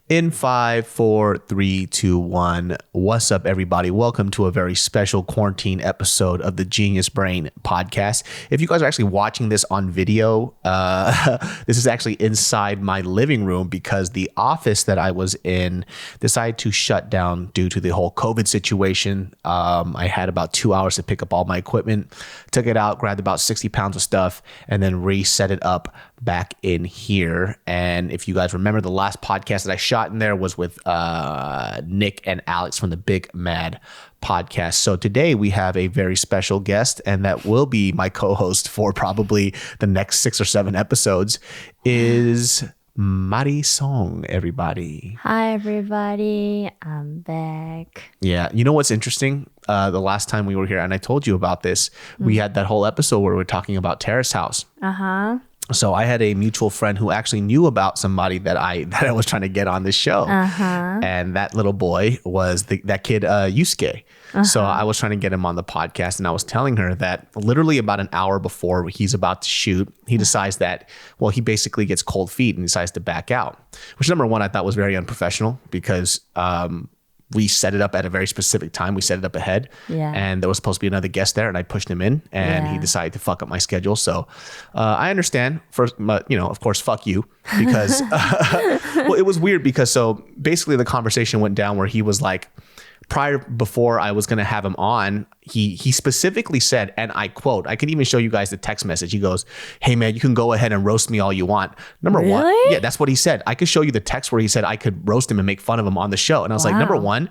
In 5, 4, 3, 2, 1. What's up, everybody? Welcome to a very special quarantine episode of the Genius Brain Podcast. If you guys are actually watching this on video, this is actually inside my living room because the office that I was in decided to shut down due to the whole COVID situation. I had about 2 hours to pick up all my equipment, took it out, grabbed about 60 pounds of stuff, and then reset it up back in here. And if you guys remember, the last podcast that I shot in there was with Nick and Alex from the Big Mad Podcast. So today we have a very special guest, and that will be my co-host for probably the next 6 or 7 episodes, is MARIEL, everybody. Hi, everybody. I'm back. Yeah. You know what's interesting? The last time we were here, and I told you about this, we had that whole episode where we were talking about Terrace house. Uh-huh. So I had a mutual friend who actually knew about somebody that I was trying to get on this show. Uh-huh. And that little boy was that kid, Yusuke. Uh-huh. So I was trying to get him on the podcast, and I was telling her that literally about an hour before he's about to shoot, he decides that, well, he basically gets cold feet and decides to back out, which number one, I thought was very unprofessional because, we set it up at a very specific time. We set it up ahead, and there was supposed to be another guest there, and I pushed him in, and he decided to fuck up my schedule. So I understand. First, of course, fuck you, because well, it was weird because so basically the conversation went down where he was like, before I was going to have him on, he specifically said, and I quote, I could even show you guys the text message. He goes, "Hey man, you can go ahead and roast me all you want." Number one. Yeah, that's what he said. I could show you the text where he said I could roast him and make fun of him on the show. And I was like, number one,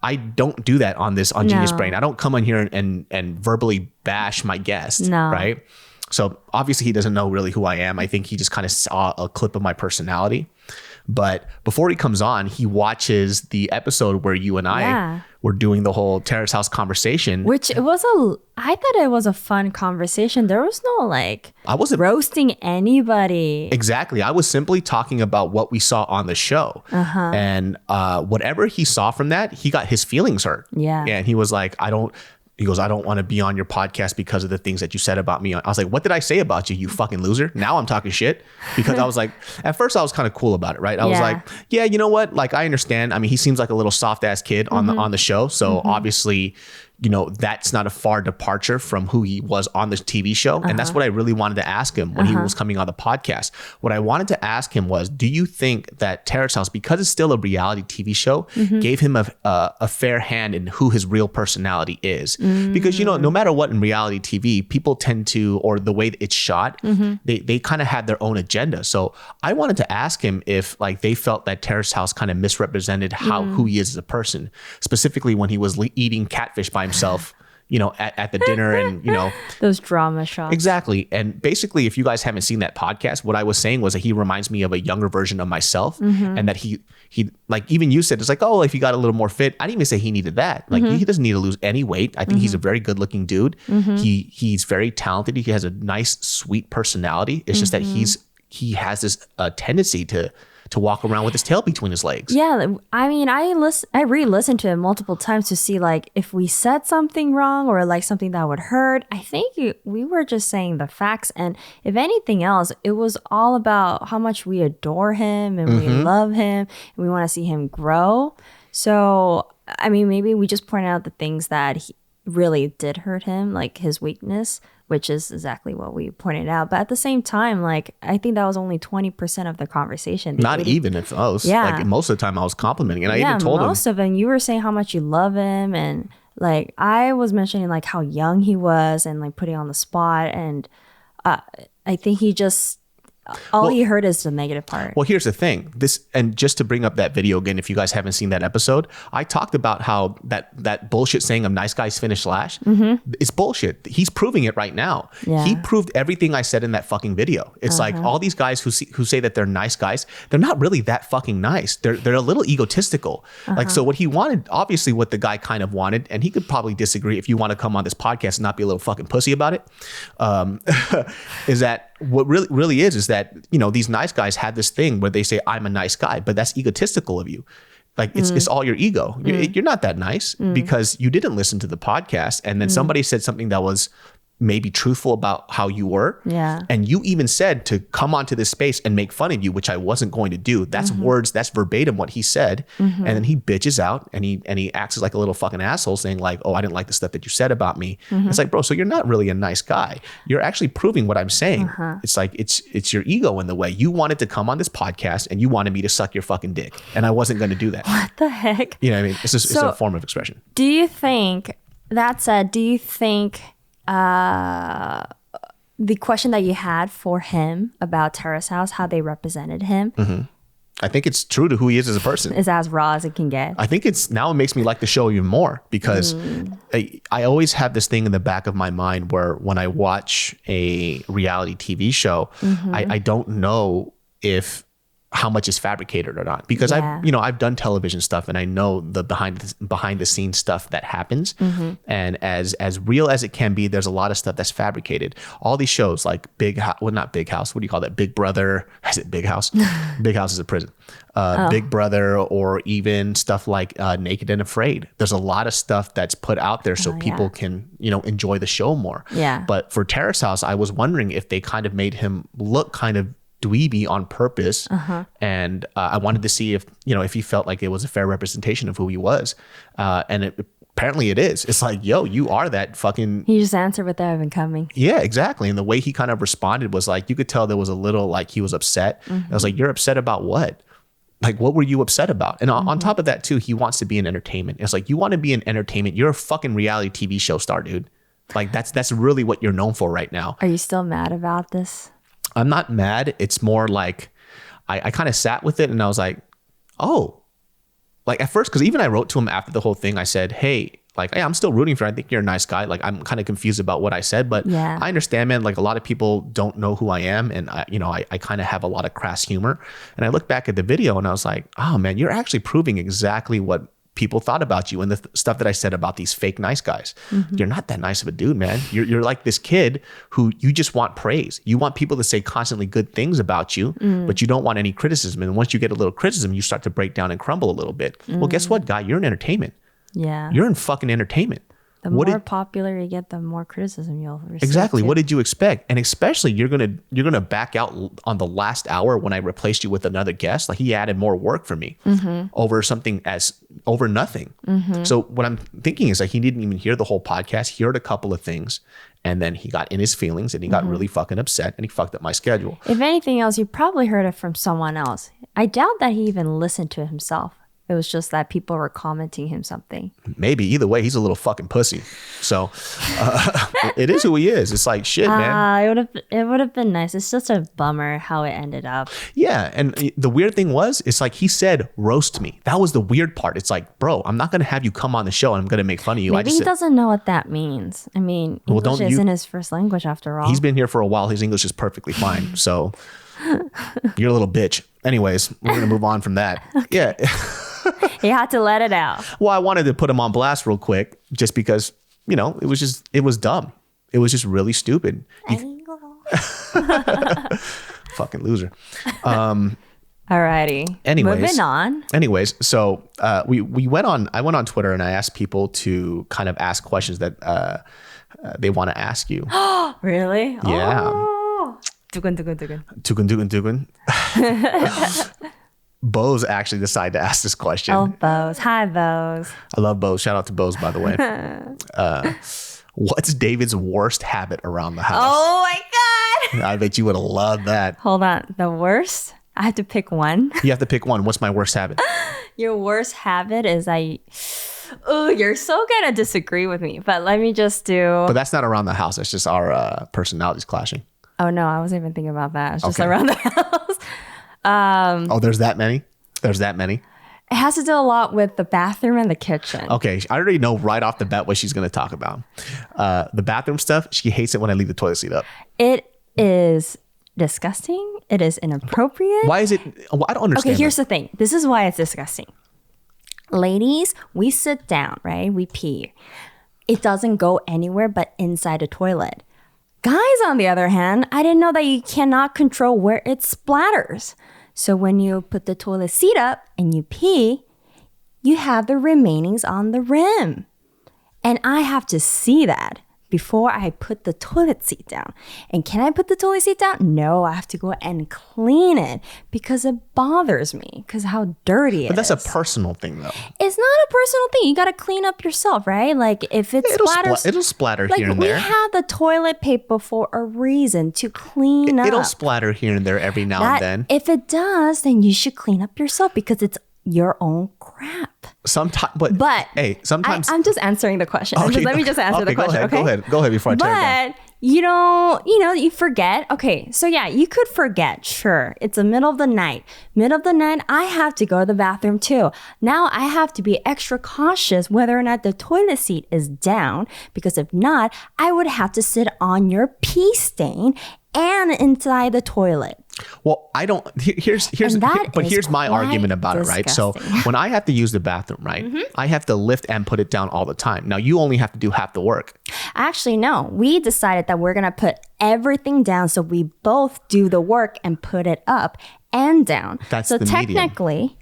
I don't do that on Genius Brain. I don't come on here and verbally bash my guest. No. Right. So obviously he doesn't know really who I am. I think he just kind of saw a clip of my personality. But before he comes on, he watches the episode where you and I were doing the whole Terrace House conversation. Which I thought it was a fun conversation. There was no I wasn't roasting anybody. Exactly. I was simply talking about what we saw on the show. Uh-huh. And whatever he saw from that, he got his feelings hurt. Yeah. And he was like, He goes, "I don't want to be on your podcast because of the things that you said about me." I was like, "What did I say about you, you fucking loser?" Now I'm talking shit because I was like, at first I was kind of cool about it, right? I was like, yeah, you know what? Like, I understand. I mean, he seems like a little soft ass kid on the show. So obviously, that's not a far departure from who he was on this TV show. And that's what I really wanted to ask him when he was coming on the podcast. What I wanted to ask him was, do you think that Terrace House, because it's still a reality TV show, gave him a fair hand in who his real personality is? Because, no matter what in reality TV, people tend to, or the way that it's shot, they kind of had their own agenda. So I wanted to ask him if they felt that Terrace House kind of misrepresented who he is as a person, specifically when he was eating catfish by himself, at the dinner and, those drama shots. Exactly. And basically, if you guys haven't seen that podcast, what I was saying was that he reminds me of a younger version of myself, and that he like, even you said, it's like, oh, if he got a little more fit. I didn't even say he needed that. Like, he doesn't need to lose any weight. I think he's a very good looking dude. He's very talented. He has a nice, sweet personality. It's just that he has this tendency to walk around with his tail between his legs. Yeah, I mean, I re-listened to it multiple times to see if we said something wrong or something that would hurt. I think we were just saying the facts, and if anything else, it was all about how much we adore him and we love him and we want to see him grow. So, I mean, maybe we just pointed out the things that really did hurt him, like his weakness, which is exactly what we pointed out. But at the same time, I think that was only 20% of the conversation. Not even if I was. Yeah. Most of the time I was complimenting. And I even told him. Most of it, you were saying how much you love him. And I was mentioning how young he was and putting on the spot. And I think he just... All he heard is the negative part. Well, here's the thing. And just to bring up that video again, if you guys haven't seen that episode, I talked about how that bullshit saying of nice guys finish last. It's bullshit. He's proving it right now. Yeah. He proved everything I said in that fucking video. It's like all these guys who say that they're nice guys, they're not really that fucking nice. They're a little egotistical. So what he wanted, obviously what the guy kind of wanted, and he could probably disagree if you want to come on this podcast and not be a little fucking pussy about it, is that what really is that, these nice guys had this thing where they say, I'm a nice guy, but that's egotistical of you. It's all your ego. You're not that nice because you didn't listen to the podcast. And then somebody said something that was maybe truthful about how you were. Yeah. And you even said to come onto this space and make fun of you, which I wasn't going to do. That's words, that's verbatim what he said. And then he bitches out and he acts like a little fucking asshole saying like, oh, I didn't like the stuff that you said about me. It's like, bro, so you're not really a nice guy. You're actually proving what I'm saying. It's like, it's your ego in the way. You wanted to come on this podcast and you wanted me to suck your fucking dick. And I wasn't going to do that. What the heck? You know what I mean? It's just, it's a form of expression. Do you think, that said, do you think the question that you had for him about Terrace House, how they represented him, I think it's true to who he is as a person. is as raw as it can get? I think it makes me like the show even more because I always have this thing in the back of my mind where when I watch a reality TV show, I don't know how much is fabricated or not, because I've done television stuff and I know the behind the scenes stuff that happens, and as real as it can be, there's a lot of stuff that's fabricated. All these shows like not Big House, what do you call that? Big Brother? Is it Big House? Big House is a prison. Big Brother, or even stuff like Naked and Afraid. There's a lot of stuff that's put out there so people can enjoy the show more. But for Terrace House, I was wondering if they kind of made him look kind of dweeby on purpose, and I wanted to see if he felt like it was a fair representation of who he was, and apparently it is. It's like, yo, you are that fucking. He just answered without even coming. Yeah, exactly. And the way he kind of responded was like, you could tell there was a little like he was upset. I was like, you're upset about what? Like, what were you upset about? And on top of that too, he wants to be in entertainment. It's like, you want to be in entertainment. You're a fucking reality TV show star, dude. Like that's really what you're known for right now. Are you still mad about this? I'm not mad. It's more like I kind of sat with it and I was like, oh, like at first, because even I wrote to him after the whole thing, I said, hey, I'm still rooting for you. I think you're a nice guy. Like, I'm kind of confused about what I said, but I understand, man. Like, a lot of people don't know who I am. And I kind of have a lot of crass humor. And I look back at the video and I was like, oh man, you're actually proving exactly what people thought about you and the stuff that I said about these fake nice guys. You're not that nice of a dude, man. You're like this kid who you just want praise. You want people to say constantly good things about you, but you don't want any criticism. And once you get a little criticism, you start to break down and crumble a little bit. Well, guess what, guy? You're in entertainment. Yeah. You're in fucking entertainment. The more popular you get, the more criticism you'll receive. Exactly. What did you expect? And especially you're gonna back out on the last hour when I replaced you with another guest. Like, he added more work for me over nothing. So what I'm thinking is like, he didn't even hear the whole podcast. He heard a couple of things and then he got in his feelings and he got really fucking upset and he fucked up my schedule. If anything else, you probably heard it from someone else. I doubt that he even listened to it himself. It was just that people were commenting him something. Maybe. Either way, he's a little fucking pussy. So it is who he is. It's like, shit, man. It would have been nice. It's just a bummer how it ended up. Yeah. And the weird thing was, it's like he said, roast me. That was the weird part. It's like, bro, I'm not going to have you come on the show and I'm going to make fun of you. Maybe he doesn't know what that means. I mean, English isn't his first language after all. He's been here for a while. His English is perfectly fine. So you're a little bitch. Anyways, we're going to move on from that. Yeah. He had to let it out. Well, I wanted to put him on blast real quick just because, it was dumb. It was just really stupid. Fucking loser. Alrighty. Anyways, moving on. So I went on Twitter and I asked people to kind of ask questions that they want to ask you. Really? Yeah. Oh. Dugun. Bose actually decided to ask this question. Oh, Bose. Hi, Bose. I love Bose. Shout out to Bose, by the way. What's David's worst habit around the house? Oh my God. I bet you would have loved that. Hold on. The worst? I have to pick one. You have to pick one. What's my worst habit? Your worst habit is you're so gonna disagree with me, but let me just do. But that's not around the house. That's just our personalities clashing. Oh no, I wasn't even thinking about that. It's just around the house. There's that many? It has to do a lot with the bathroom and the kitchen. Okay, I already know right off the bat what she's going to talk about. The bathroom stuff, she hates it when I leave the toilet seat up. It is disgusting. It is inappropriate. Why is it? Well, I don't understand. Okay, here's the thing. This is why it's disgusting. Ladies, we sit down, right? We pee. It doesn't go anywhere but inside the toilet. Guys, on the other hand, I didn't know that you cannot control where it splatters. So when you put the toilet seat up and you pee, you have the remainings on the rim. And I have to see that before I put the toilet seat down. And can I put the toilet seat down? No, I have to go and clean it because it bothers me because how dirty it is. But that's a personal thing, though. It's not a personal thing. You got to clean up yourself, right? Like if it splatters. It'll splatter here and there. We have the toilet paper for a reason to clean up. It'll splatter here and there every now and then. If it does, then you should clean up yourself because it's your own crap. Sometimes, but hey, sometimes I'm just answering the question. Okay, let me just answer the question. Go ahead before I tear it down. But you forget. Okay, so yeah, you could forget. Sure, it's the middle of the night. I have to go to the bathroom too. Now I have to be extra cautious whether or not the toilet seat is down, because if not, I would have to sit on your pee stain and inside the toilet. Well, I don't. Here's my argument about it, right? So when I have to use the bathroom, right, I have to lift and put it down all the time. Now you only have to do half the work. Actually, no. We decided that we're gonna put everything down, so we both do the work and put it up and down. That's so the technically, medium.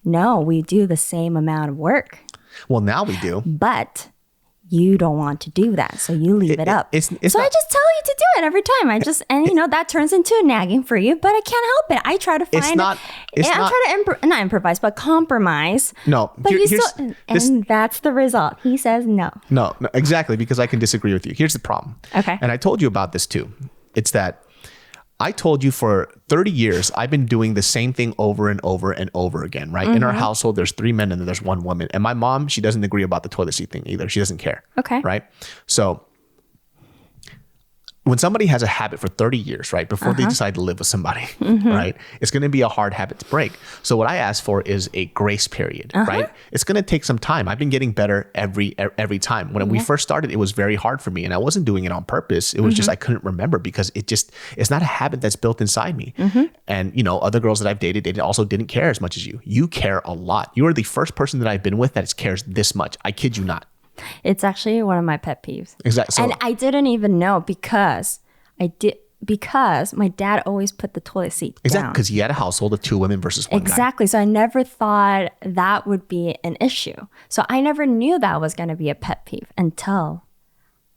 No, we do the same amount of work. Well, now we do. But you don't want to do that, so you leave it up. It's so I just tell you to do it every time. That turns into a nagging for you, but I can't help it. I try to find not improvise, but compromise. No, but that's the result. He says no. No, exactly, because I can disagree with you. Here's the problem. Okay. And I told you about this too. It's that I told you for 30 years, I've been doing the same thing over and over and over again, right? In our household, there's 3 men and then there's 1 woman. And my mom, she doesn't agree about the toilet seat thing either. She doesn't care. Okay. Right? So when somebody has a habit for 30 years, right, before they decide to live with somebody, right, it's going to be a hard habit to break. So what I ask for is a grace period, right? It's going to take some time. I've been getting better every time. When we first started, it was very hard for me, and I wasn't doing it on purpose. It was just I couldn't remember because it's not a habit that's built inside me. And, other girls that I've dated, they also didn't care as much as you. You care a lot. You are the first person that I've been with that cares this much. I kid you not. It's actually one of my pet peeves. Exactly. So, and I didn't even know because my dad always put the toilet seat down. Exactly, because he had a household of 2 women versus 1 guy. Exactly. So I never thought that would be an issue. So I never knew that was going to be a pet peeve until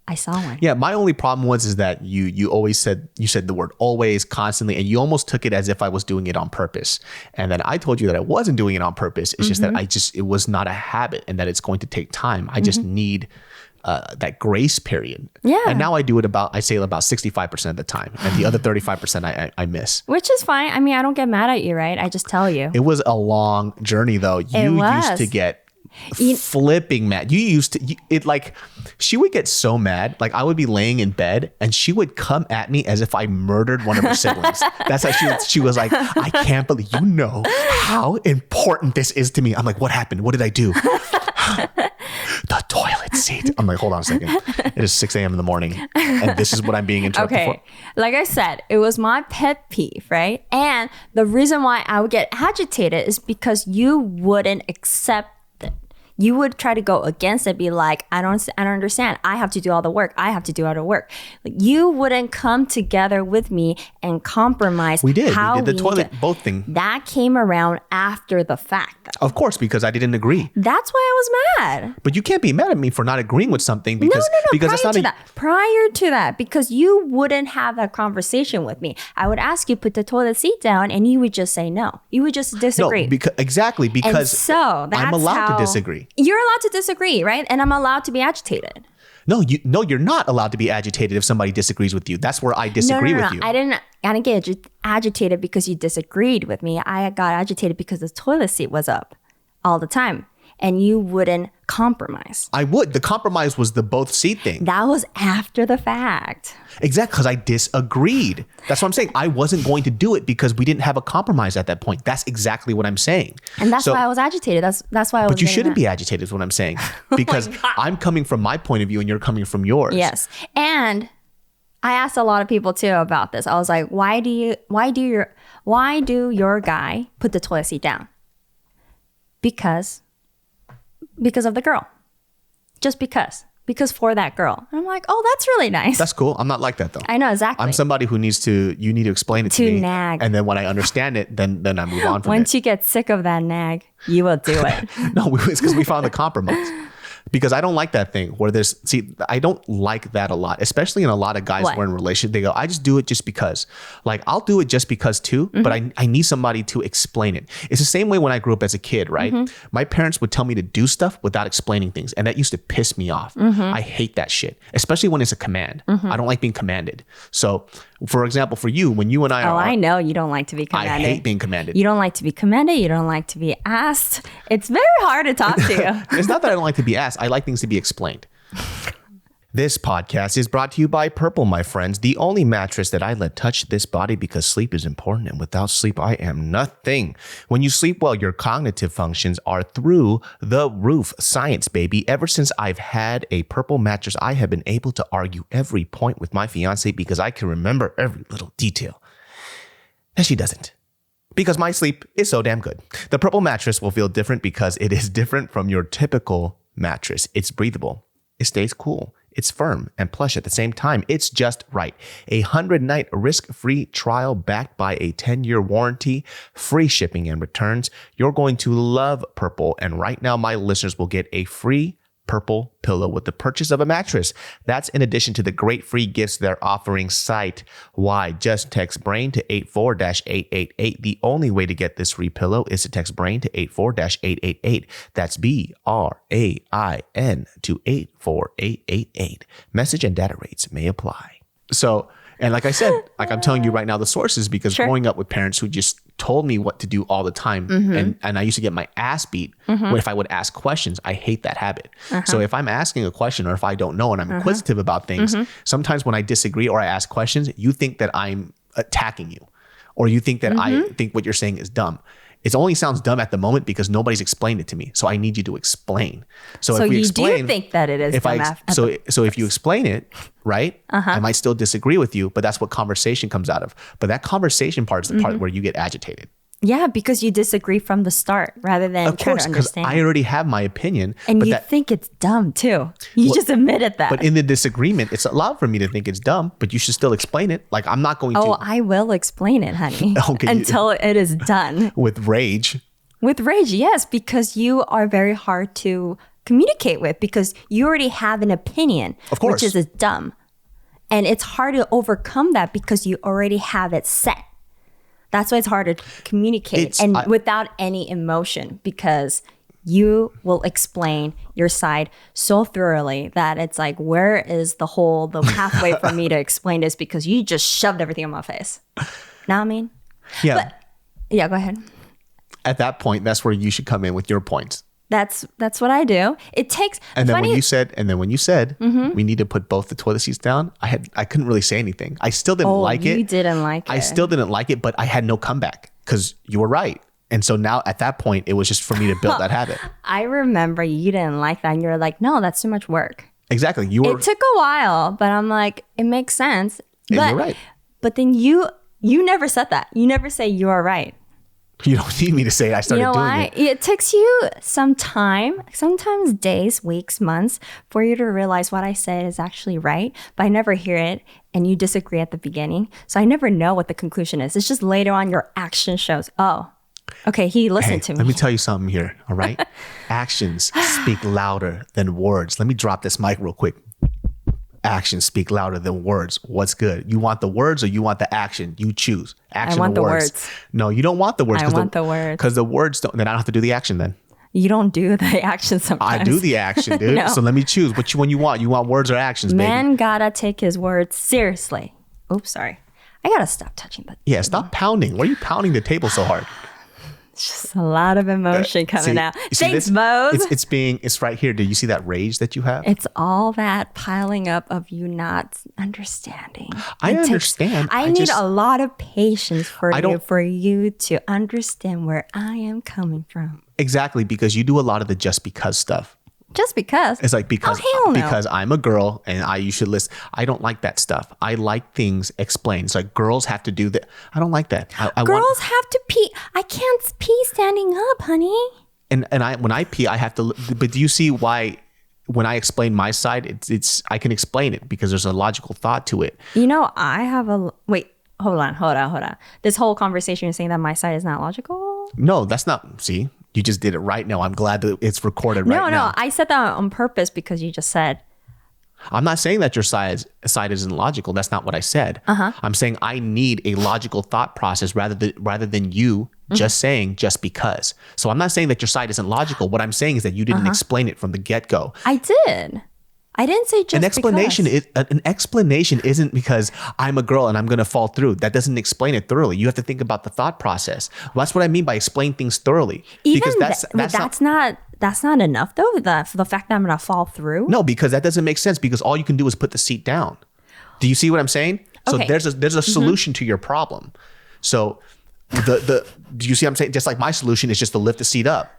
I saw one. Yeah, my only problem is that you always said the word always constantly, and you almost took it as if I was doing it on purpose. And then I told you that I wasn't doing it on purpose. It's just that it was not a habit and that it's going to take time. I just need that grace period. Yeah. And now I do it about 65% of the time, and the other 35% I miss. Which is fine. I mean, I don't get mad at you, right? I just tell you. It was a long journey though. You used to get flipping mad. You used to she would get so mad. Like I would be laying in bed and she would come at me as if I murdered one of her siblings. That's how she was like, I can't believe how important this is to me. I'm like, what happened? What did I do? The toilet seat. I'm like, hold on a second. It is 6 a.m. in the morning and this is what I'm being interrupted for. Like I said, it was my pet peeve, right? And the reason why I would get agitated is because you wouldn't accept it. You would try to go against it, be like, I don't understand. I have to do all the work. I have to do all the work. You wouldn't come together with me and compromise. We did the toilet both thing. That came around after the fact, though. Of course, because I didn't agree. That's why I was mad. But you can't be mad at me for not agreeing with something because prior to that, because you wouldn't have that conversation with me. I would ask you put the toilet seat down, and you would just say no. You would just disagree. No, because I'm allowed to disagree. You're allowed to disagree, right? And I'm allowed to be agitated. No, you're not allowed to be agitated if somebody disagrees with you. That's where I disagree with you. I didn't get agitated because you disagreed with me. I got agitated because the toilet seat was up all the time. And you wouldn't compromise. I would. The compromise was the both seat thing. That was after the fact. Exactly, because I disagreed. That's what I'm saying. I wasn't going to do it because we didn't have a compromise at that point. That's exactly what I'm saying. And that's why I was agitated. That's why I was. But you shouldn't be agitated is what I'm saying. Because I'm coming from my point of view and you're coming from yours. Yes. And I asked a lot of people too about this. I was like, why do your guy put the toilet seat down? Because of the girl. Just because. Because for that girl. And I'm like, oh, that's really nice. That's cool. I'm not like that though. I know, exactly. I'm somebody who you need to explain it to me. Nag. And then when I understand it, then I move on from it. Once you get sick of that nag, you will do it. No, it's because we found the compromise. Because I don't like that thing where I don't like that a lot, especially in a lot of guys who are in relationships. They go, I just do it just because. Like, I'll do it just because too, but I need somebody to explain it. It's the same way when I grew up as a kid, right? My parents would tell me to do stuff without explaining things. And that used to piss me off. I hate that shit, especially when it's a command. I don't like being commanded. So, for example, for you, when you and I are... Oh, I know you don't like to be commanded. I hate being commanded. You don't like to be commanded. You don't like to be asked. It's very hard to talk to you. It's not that I don't like to be asked. I like things to be explained. This podcast is brought to you by Purple, my friends, the only mattress that I let touch this body because sleep is important, and without sleep, I am nothing. When you sleep well, your cognitive functions are through the roof. Science, baby. Ever since I've had a Purple mattress, I have been able to argue every point with my fiance because I can remember every little detail. And she doesn't. Because my sleep is so damn good. The Purple mattress will feel different because it is different from your typical mattress. It's breathable. It stays cool. It's firm and plush at the same time. It's just right. A 100-night risk-free trial backed by a 10-year warranty, free shipping and returns. You're going to love Purple. And right now, my listeners will get a free Purple pillow with the purchase of a mattress. That's in addition to the great free gifts they're offering site-wide. Just text BRAIN to 84-888. The only way to get this free pillow is to text BRAIN to 84-888. That's BRAIN to 84888. Message and data rates may apply. So, and like I said, like I'm telling you right now, the sources, because growing up with parents who just told me what to do all the time, and I used to get my ass beat if I would ask questions. I hate that habit. So if I'm asking a question or if I don't know and I'm inquisitive about things, sometimes when I disagree or I ask questions, you think that I'm attacking you, or you think that I think what you're saying is dumb. It only sounds dumb at the moment because nobody's explained it to me. So I need you to explain. So if we explain, do think that it is dumb. So if you explain it, right, I might still disagree with you, but that's what conversation comes out of. But that conversation part is the part where you get agitated. Yeah, because you disagree from the start rather than trying to understand. I already have my opinion. And you think it's dumb too. You just admitted that. But in the disagreement, it's allowed for me to think it's dumb, but you should still explain it. Like, I'm not going to. Oh, I will explain it, honey. Okay, until it is done. With rage. With rage, yes, because you are very hard to communicate with because you already have an opinion, of course, which is dumb. And it's hard to overcome that because you already have it set. That's why it's hard to communicate without any emotion, because you will explain your side so thoroughly that it's like, where is the pathway for me to explain this? Because you just shoved everything in my face. Know what I mean? Yeah. But, yeah, go ahead. At that point, that's where you should come in with your points. That's what I do. It takes. And then when you said we need to put both the toilet seats down, I couldn't really say anything. I still didn't like it. You didn't like it. I still didn't like it, but I had no comeback because you were right. And so now at that point, it was just for me to build that habit. I remember you didn't like that, and you were like, "No, that's too much work." Exactly. It took a while, but I'm like, it makes sense. And you're right. But then you never said that. You never say you are right. You don't need me to say it. I started doing it. It takes you some time, sometimes days, weeks, months, for you to realize what I said is actually right. But I never hear it, and you disagree at the beginning. So I never know what the conclusion is. It's just later on your action shows, oh, okay, he listened to me. Let me tell you something here, all right? Actions speak louder than words. Let me drop this mic real quick. Actions speak louder than words. What's good? You want the words or you want the action? You choose. Action I want or the words. No, you don't want the words. I want the words. Because the words don't, then I don't have to do the action then. You don't do the action sometimes. I do the action, dude. No. So let me choose. Which one you want? You want words or actions, baby? Man gotta take his words seriously. Oops, sorry. I gotta stop touching that. Yeah, stop pounding. Why are you pounding the table so hard? It's just a lot of emotion coming out. Thanks, Mose. It's right here. Do you see that rage that you have? It's all that piling up of you not understanding. I understand. I need a lot of patience for you to understand where I am coming from. Exactly, because you do a lot of the just because stuff. Just because? It's like because I'm a girl and you should listen. I don't like that stuff. I like things explained. It's like girls have to do that. I don't like that. Girls have to pee. I can't pee standing up, honey. And when I pee, I have to. But do you see why? When I explain my side, I can explain it because there's a logical thought to it. You know, I have wait. Hold on. This whole conversation is saying that my side is not logical. No, that's not. See. You just did it right now. I'm glad that it's recorded right now. No, I said that on purpose because you just said. I'm not saying that your side isn't logical. That's not what I said. I'm saying I need a logical thought process rather than you just saying just because. So I'm not saying that your side isn't logical. What I'm saying is that you didn't explain it from the get-go. I did. I didn't say just because. An explanation isn't because I'm a girl and I'm going to fall through. That doesn't explain it thoroughly. You have to think about the thought process. Well, that's what I mean by explain things thoroughly. Even that's not enough though. The fact that I'm going to fall through. No, because that doesn't make sense. Because all you can do is put the seat down. Do you see what I'm saying? So there's a solution to your problem. So do you see what I'm saying? Just like my solution is just to lift the seat up.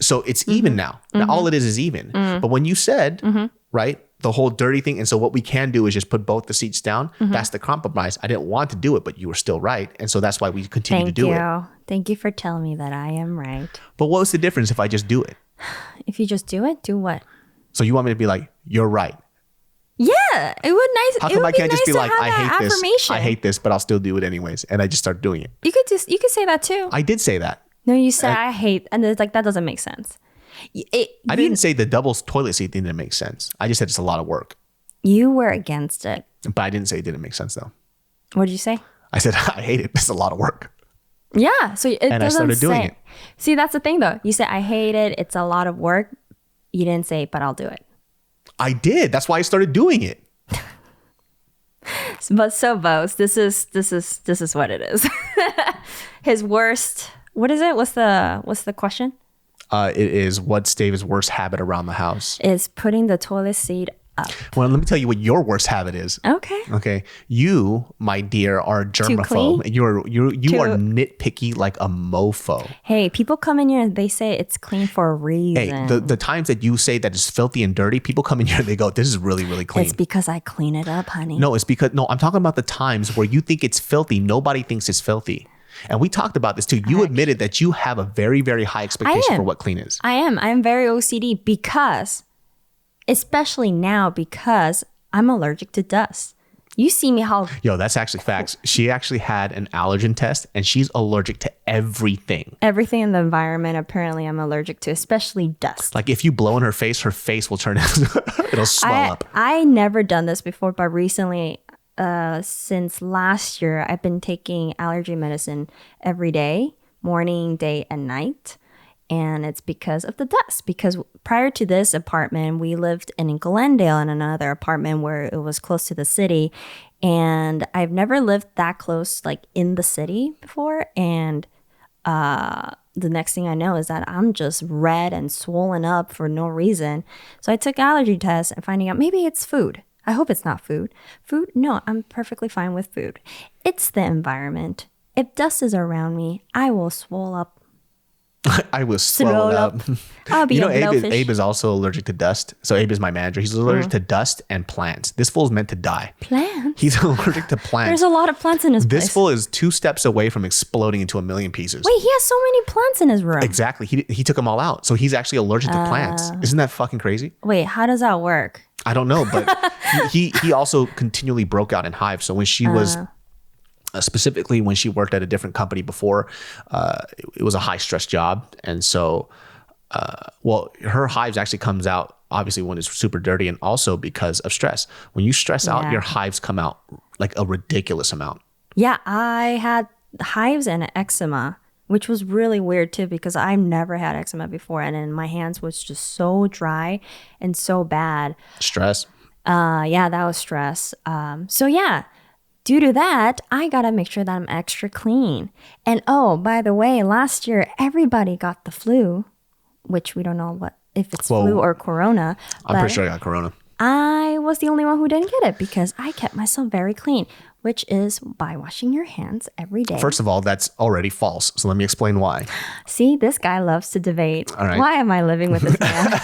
So it's even now. Now all it is even. But when you said, right, the whole dirty thing, and so what we can do is just put both the seats down. That's the compromise. I didn't want to do it, but you were still right. And so that's why we continue to do it. Thank you for telling me that I am right. But what was the difference if I just do it? If you just do it, do what? So you want me to be like, you're right. Yeah, it would nice. How come I can't just be like, I hate this. Affirmation. I hate this, but I'll still do it anyways. And I just start doing it. You could say that too. I did say that. No, you said I hate, and it's like that doesn't make sense. I didn't say the double toilet seat thing didn't make sense. I just said it's a lot of work. You were against it. But I didn't say it didn't make sense though. What did you say? I said I hate it. It's a lot of work. Yeah, so and I started doing it. See, that's the thing though. You said I hate it. It's a lot of work. You didn't say, but I'll do it. I did. That's why I started doing it. But so Bose, this is what it is. His worst. What is it? What's the question? It is, what's David's worst habit around the house? Is putting the toilet seat up. Well, let me tell you what your worst habit is. Okay. You, my dear, are a germaphobe. You are nitpicky like a mofo. Hey, people come in here and they say it's clean for a reason. Hey, the times that you say that it's filthy and dirty, people come in here and they go, this is really, really clean. It's because I clean it up, honey. No, I'm talking about the times where you think it's filthy. Nobody thinks it's filthy. And we talked about this too. You admitted that you have a very, very high expectation for what clean is. I am very OCD because, especially now, because I'm allergic to dust. You see me how... Yo, that's actually facts. She actually had an allergen test and she's allergic to everything. Everything in the environment, apparently I'm allergic to, especially dust. Like if you blow in her face will turn... it'll swell up. I never done this before, but recently... since last year, I've been taking allergy medicine every day, morning, day, and night. And it's because of the dust. Because prior to this apartment, we lived in Glendale in another apartment where it was close to the city. And I've never lived that close, like in the city before. And the next thing I know is that I'm just red and swollen up for no reason. So I took allergy tests and finding out maybe it's food. I hope it's not food. Food? No, I'm perfectly fine with food. It's the environment. If dust is around me, I will swell up. I will swell up. I'll be Abe is also allergic to dust. So Abe is my manager. He's allergic to dust and plants. This fool's meant to die. Plants? He's allergic to plants. There's a lot of plants in his place. This fool is 2 steps away from exploding into a million pieces. Wait, he has so many plants in his room. Exactly. He took them all out. So he's actually allergic to plants. Isn't that fucking crazy? Wait, how does that work? I don't know, but he also continually broke out in hives. So when she was specifically when she worked at a different company before, it was a high stress job, and so her hives actually comes out obviously when it's super dirty, and also because of stress. When you stress out, your hives come out like a ridiculous amount. Yeah, I had hives and eczema, which was really weird too, because I've never had eczema before. And then my hands was just so dry and so bad. Stress. Yeah, that was stress. So yeah, due to that, I got to make sure that I'm extra clean. And oh, by the way, last year, everybody got the flu, which we don't know if it's flu or corona. I'm pretty sure I got corona. I was the only one who didn't get it because I kept myself very clean, which is by washing your hands every day. First of all, that's already false. So let me explain why. See, this guy loves to debate. All right. Why am I living with this man?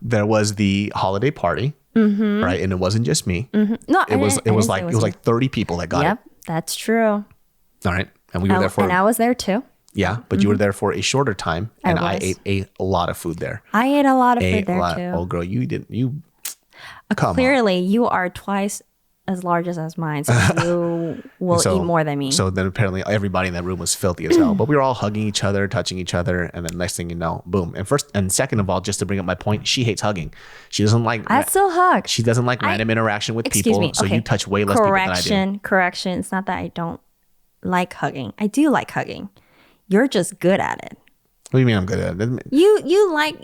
There was the holiday party, right? And it wasn't just me. No, it was like 30 people that got it. Yep, that's true. All right, and we were there for. And I was there too. Yeah, but you were there for a shorter time, and I ate a lot of food there. I ate a lot of food there too. Oh, girl, you didn't. You clearly you are twice as large as mine, so you will eat more than me. So then apparently everybody in that room was filthy as hell. But we were all hugging each other, touching each other, and then next thing you know, boom. And second of all, just to bring up my point, she hates hugging. She doesn't like. I still hug. She doesn't like random interaction with people. Me. So you touch way less people than I do. Correction. It's not that I don't like hugging. I do like hugging. You're just good at it. What do you mean I'm good at it?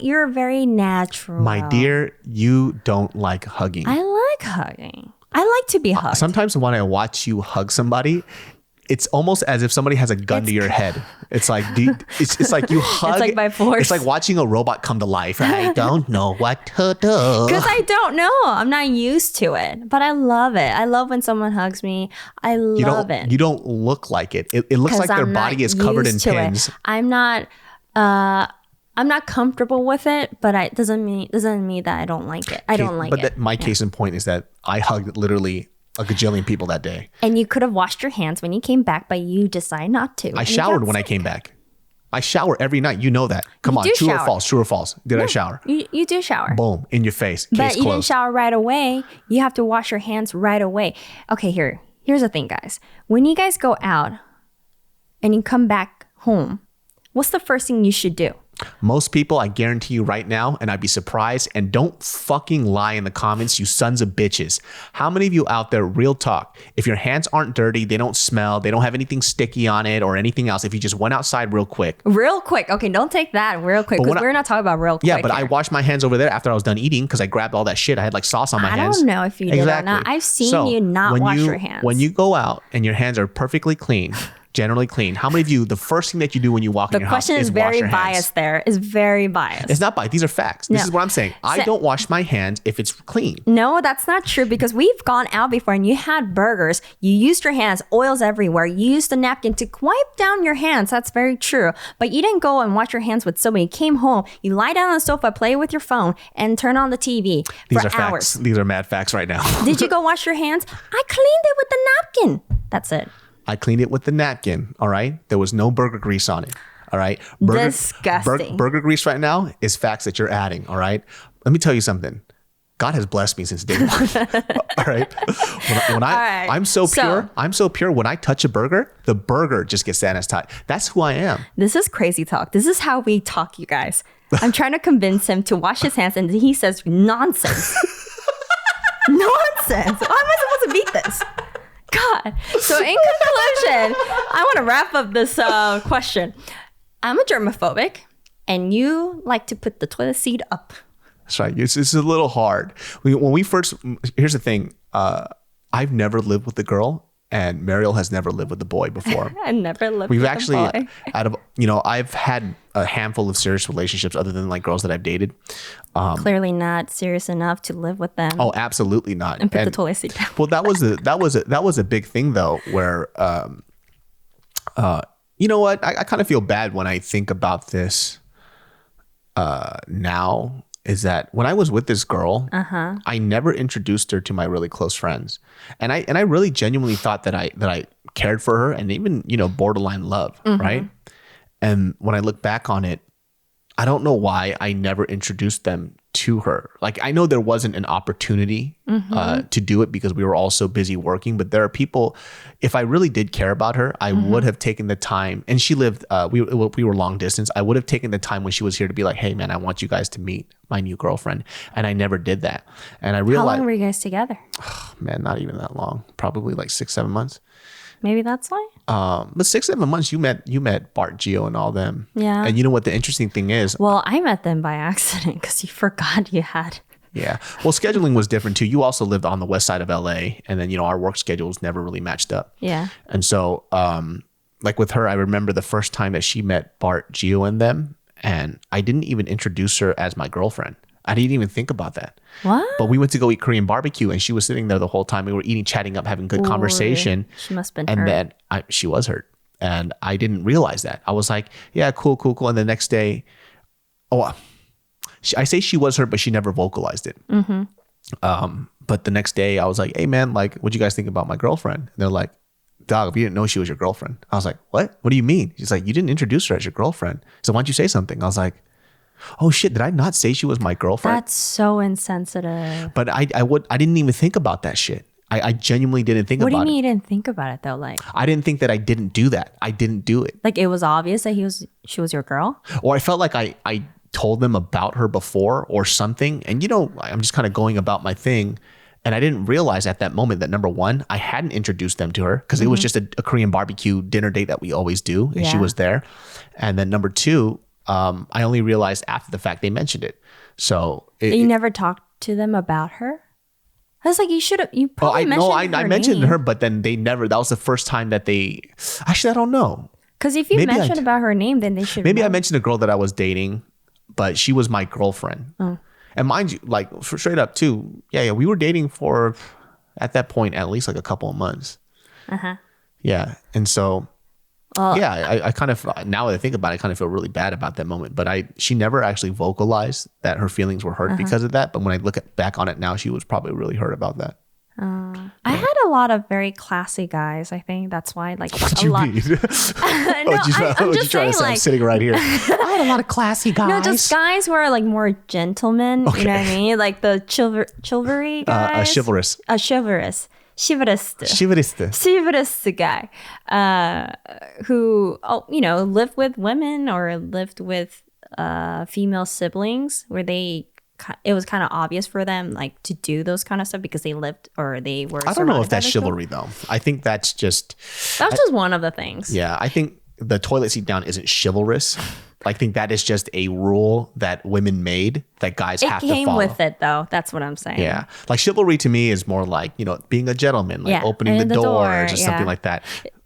You're very natural. My dear, you don't like hugging. I like hugging. I like to be hugged. Sometimes when I watch you hug somebody, it's almost as if somebody has a gun to your head. It's like it's like you hug. It's like by force. It's like watching a robot come to life. I don't know what to do. Because I don't know. I'm not used to it. But I love it. I love when someone hugs me. I love it. You don't look like it. It looks like their body is covered in pins. I'm not comfortable with it, but it doesn't mean that I don't like it. I don't like it. But my case in point is that I hugged literally a gajillion people that day. And you could have washed your hands when you came back, but you decided not to. I showered when I came back. I shower every night. You know that. Come on, true or false? True or false? Did I shower? You do shower. Boom, in your face. But you didn't shower right away. You have to wash your hands right away. Okay, here's the thing, guys. When you guys go out and you come back home, what's the first thing you should do? Most people, I guarantee you right now, and I'd be surprised, and don't fucking lie in the comments, you sons of bitches. How many of you out there, real talk, if your hands aren't dirty, they don't smell, they don't have anything sticky on it or anything else, if you just went outside real quick. Okay, don't take that real quick, because we're not talking about real quick. Yeah, but here. I washed my hands over there after I was done eating because I grabbed all that shit. I had like sauce on my hands. I don't know if you did or not. I've seen you not wash your hands. When you go out and your hands are perfectly clean, generally clean. How many of you, the first thing that you do when you walk in your house is wash your hands? The question is very biased there. It's very biased. It's not biased. These are facts. This is what I'm saying. I don't wash my hands if it's clean. No, that's not true, because we've gone out before and you had burgers. You used your hands, oils everywhere. You used a napkin to wipe down your hands. That's very true. But you didn't go and wash your hands with soap. You came home, you lie down on the sofa, play with your phone, and turn on the TV for hours. Facts. These are mad facts right now. Did you go wash your hands? I cleaned it with the napkin. That's it. I cleaned it with the napkin, all right? There was no burger grease on it, all right? Disgusting. Burger grease right now is facts that you're adding, all right? Let me tell you something. God has blessed me since day one, all right? I'm so pure. When I touch a burger, the burger just gets sanitized. That's who I am. This is crazy talk. This is how we talk, you guys. I'm trying to convince him to wash his hands, and he says nonsense. Nonsense. How am I supposed to beat this? God. So in conclusion, I want to wrap up this question. I'm a germaphobic, and you like to put the toilet seat up. That's right. It's a little hard. Here's the thing. I've never lived with a girl, and MARIEL has never lived with a boy before. I never lived with a boy. I've had a handful of serious relationships other than like girls that I've dated. Clearly not serious enough to live with them. Oh, absolutely not. And put the toilet seat down. Well, that was a big thing though, where you know what? I kind of feel bad when I think about this now. Is that when I was with this girl, I never introduced her to my really close friends, and I really genuinely thought that I cared for her, and even borderline love, right? And when I look back on it, I don't know why I never introduced them to her. Like, I know there wasn't an opportunity to do it because we were all so busy working, but there are people, if I really did care about her, I would have taken the time, and she lived, we were long distance. I would have taken the time when she was here to be like, hey man, I want you guys to meet my new girlfriend. And I never did that. And I realized— How long were you guys together? Oh, man, not even that long. Probably like 6-7 months. Maybe that's why. But 6-7 months, you met Bart, Gio, and all them. Yeah. And you know what the interesting thing is? Well, I met them by accident because you forgot you had. Yeah. Well, scheduling was different too. You also lived on the west side of LA, and then our work schedules never really matched up. Yeah. And so, like with her, I remember the first time that she met Bart, Gio, and them, and I didn't even introduce her as my girlfriend. I didn't even think about that. What? But we went to go eat Korean barbecue, and she was sitting there the whole time. We were eating, chatting up, having good conversation. She must have been hurt. And then she was hurt. And I didn't realize that. I was like, yeah, cool. And the next day, I say she was hurt, but she never vocalized it. But the next day I was like, hey man, like, what'd you guys think about my girlfriend? And they're like, dog, we didn't know she was your girlfriend. I was like, what do you mean? She's like, you didn't introduce her as your girlfriend. So why don't you say something? I was like, oh shit, did I not say she was my girlfriend? That's so insensitive. But I didn't even think about that shit. I genuinely didn't think about it. What do you mean you didn't think about it though? Like, I didn't think that I didn't do that. I didn't do it. like it was obvious that she was your girl? Or I felt like I told them about her before or something. And, I'm just kind of going about my thing. And I didn't realize at that moment that, number one, I hadn't introduced them to her because it was just a Korean barbecue dinner date that we always do. And she was there. And then number two, I only realized after the fact they mentioned it. So you never talked to them about her? I was like, you probably mentioned her I mentioned name. her, but then they never, that was the first time that actually, I don't know. Because if you mentioned about her name, then they should Maybe know. I mentioned a girl that I was dating, but she was my girlfriend. Oh. And mind you, like straight up too, yeah, we were dating for, at that point, at least like a couple of months. Uh-huh. Yeah. And so, I kind of, now that I think about it, I kind of feel really bad about that moment. But she never actually vocalized that her feelings were hurt because of that. But when I look back on it now, she was probably really hurt about that. I had a lot of very classy guys. I think that's why, like, What do you mean? I'm just saying, like, I'm sitting right here. I had a lot of classy guys. No, just guys who are like more gentlemen. Okay. You know what I mean? Like the chivalry guys. Chivalrous. Chivalrous guy, who lived with women or lived with female siblings, where it was kind of obvious for them like to do those kind of stuff because they lived or they were. I don't know if that's chivalry though. I think that's just one of the things. Yeah, I think the toilet seat down isn't chivalrous. I think that is just a rule that women made that guys have to follow. It came with it though. That's what I'm saying. Yeah. Like chivalry to me is more like, being a gentleman, like opening the doors or something like that.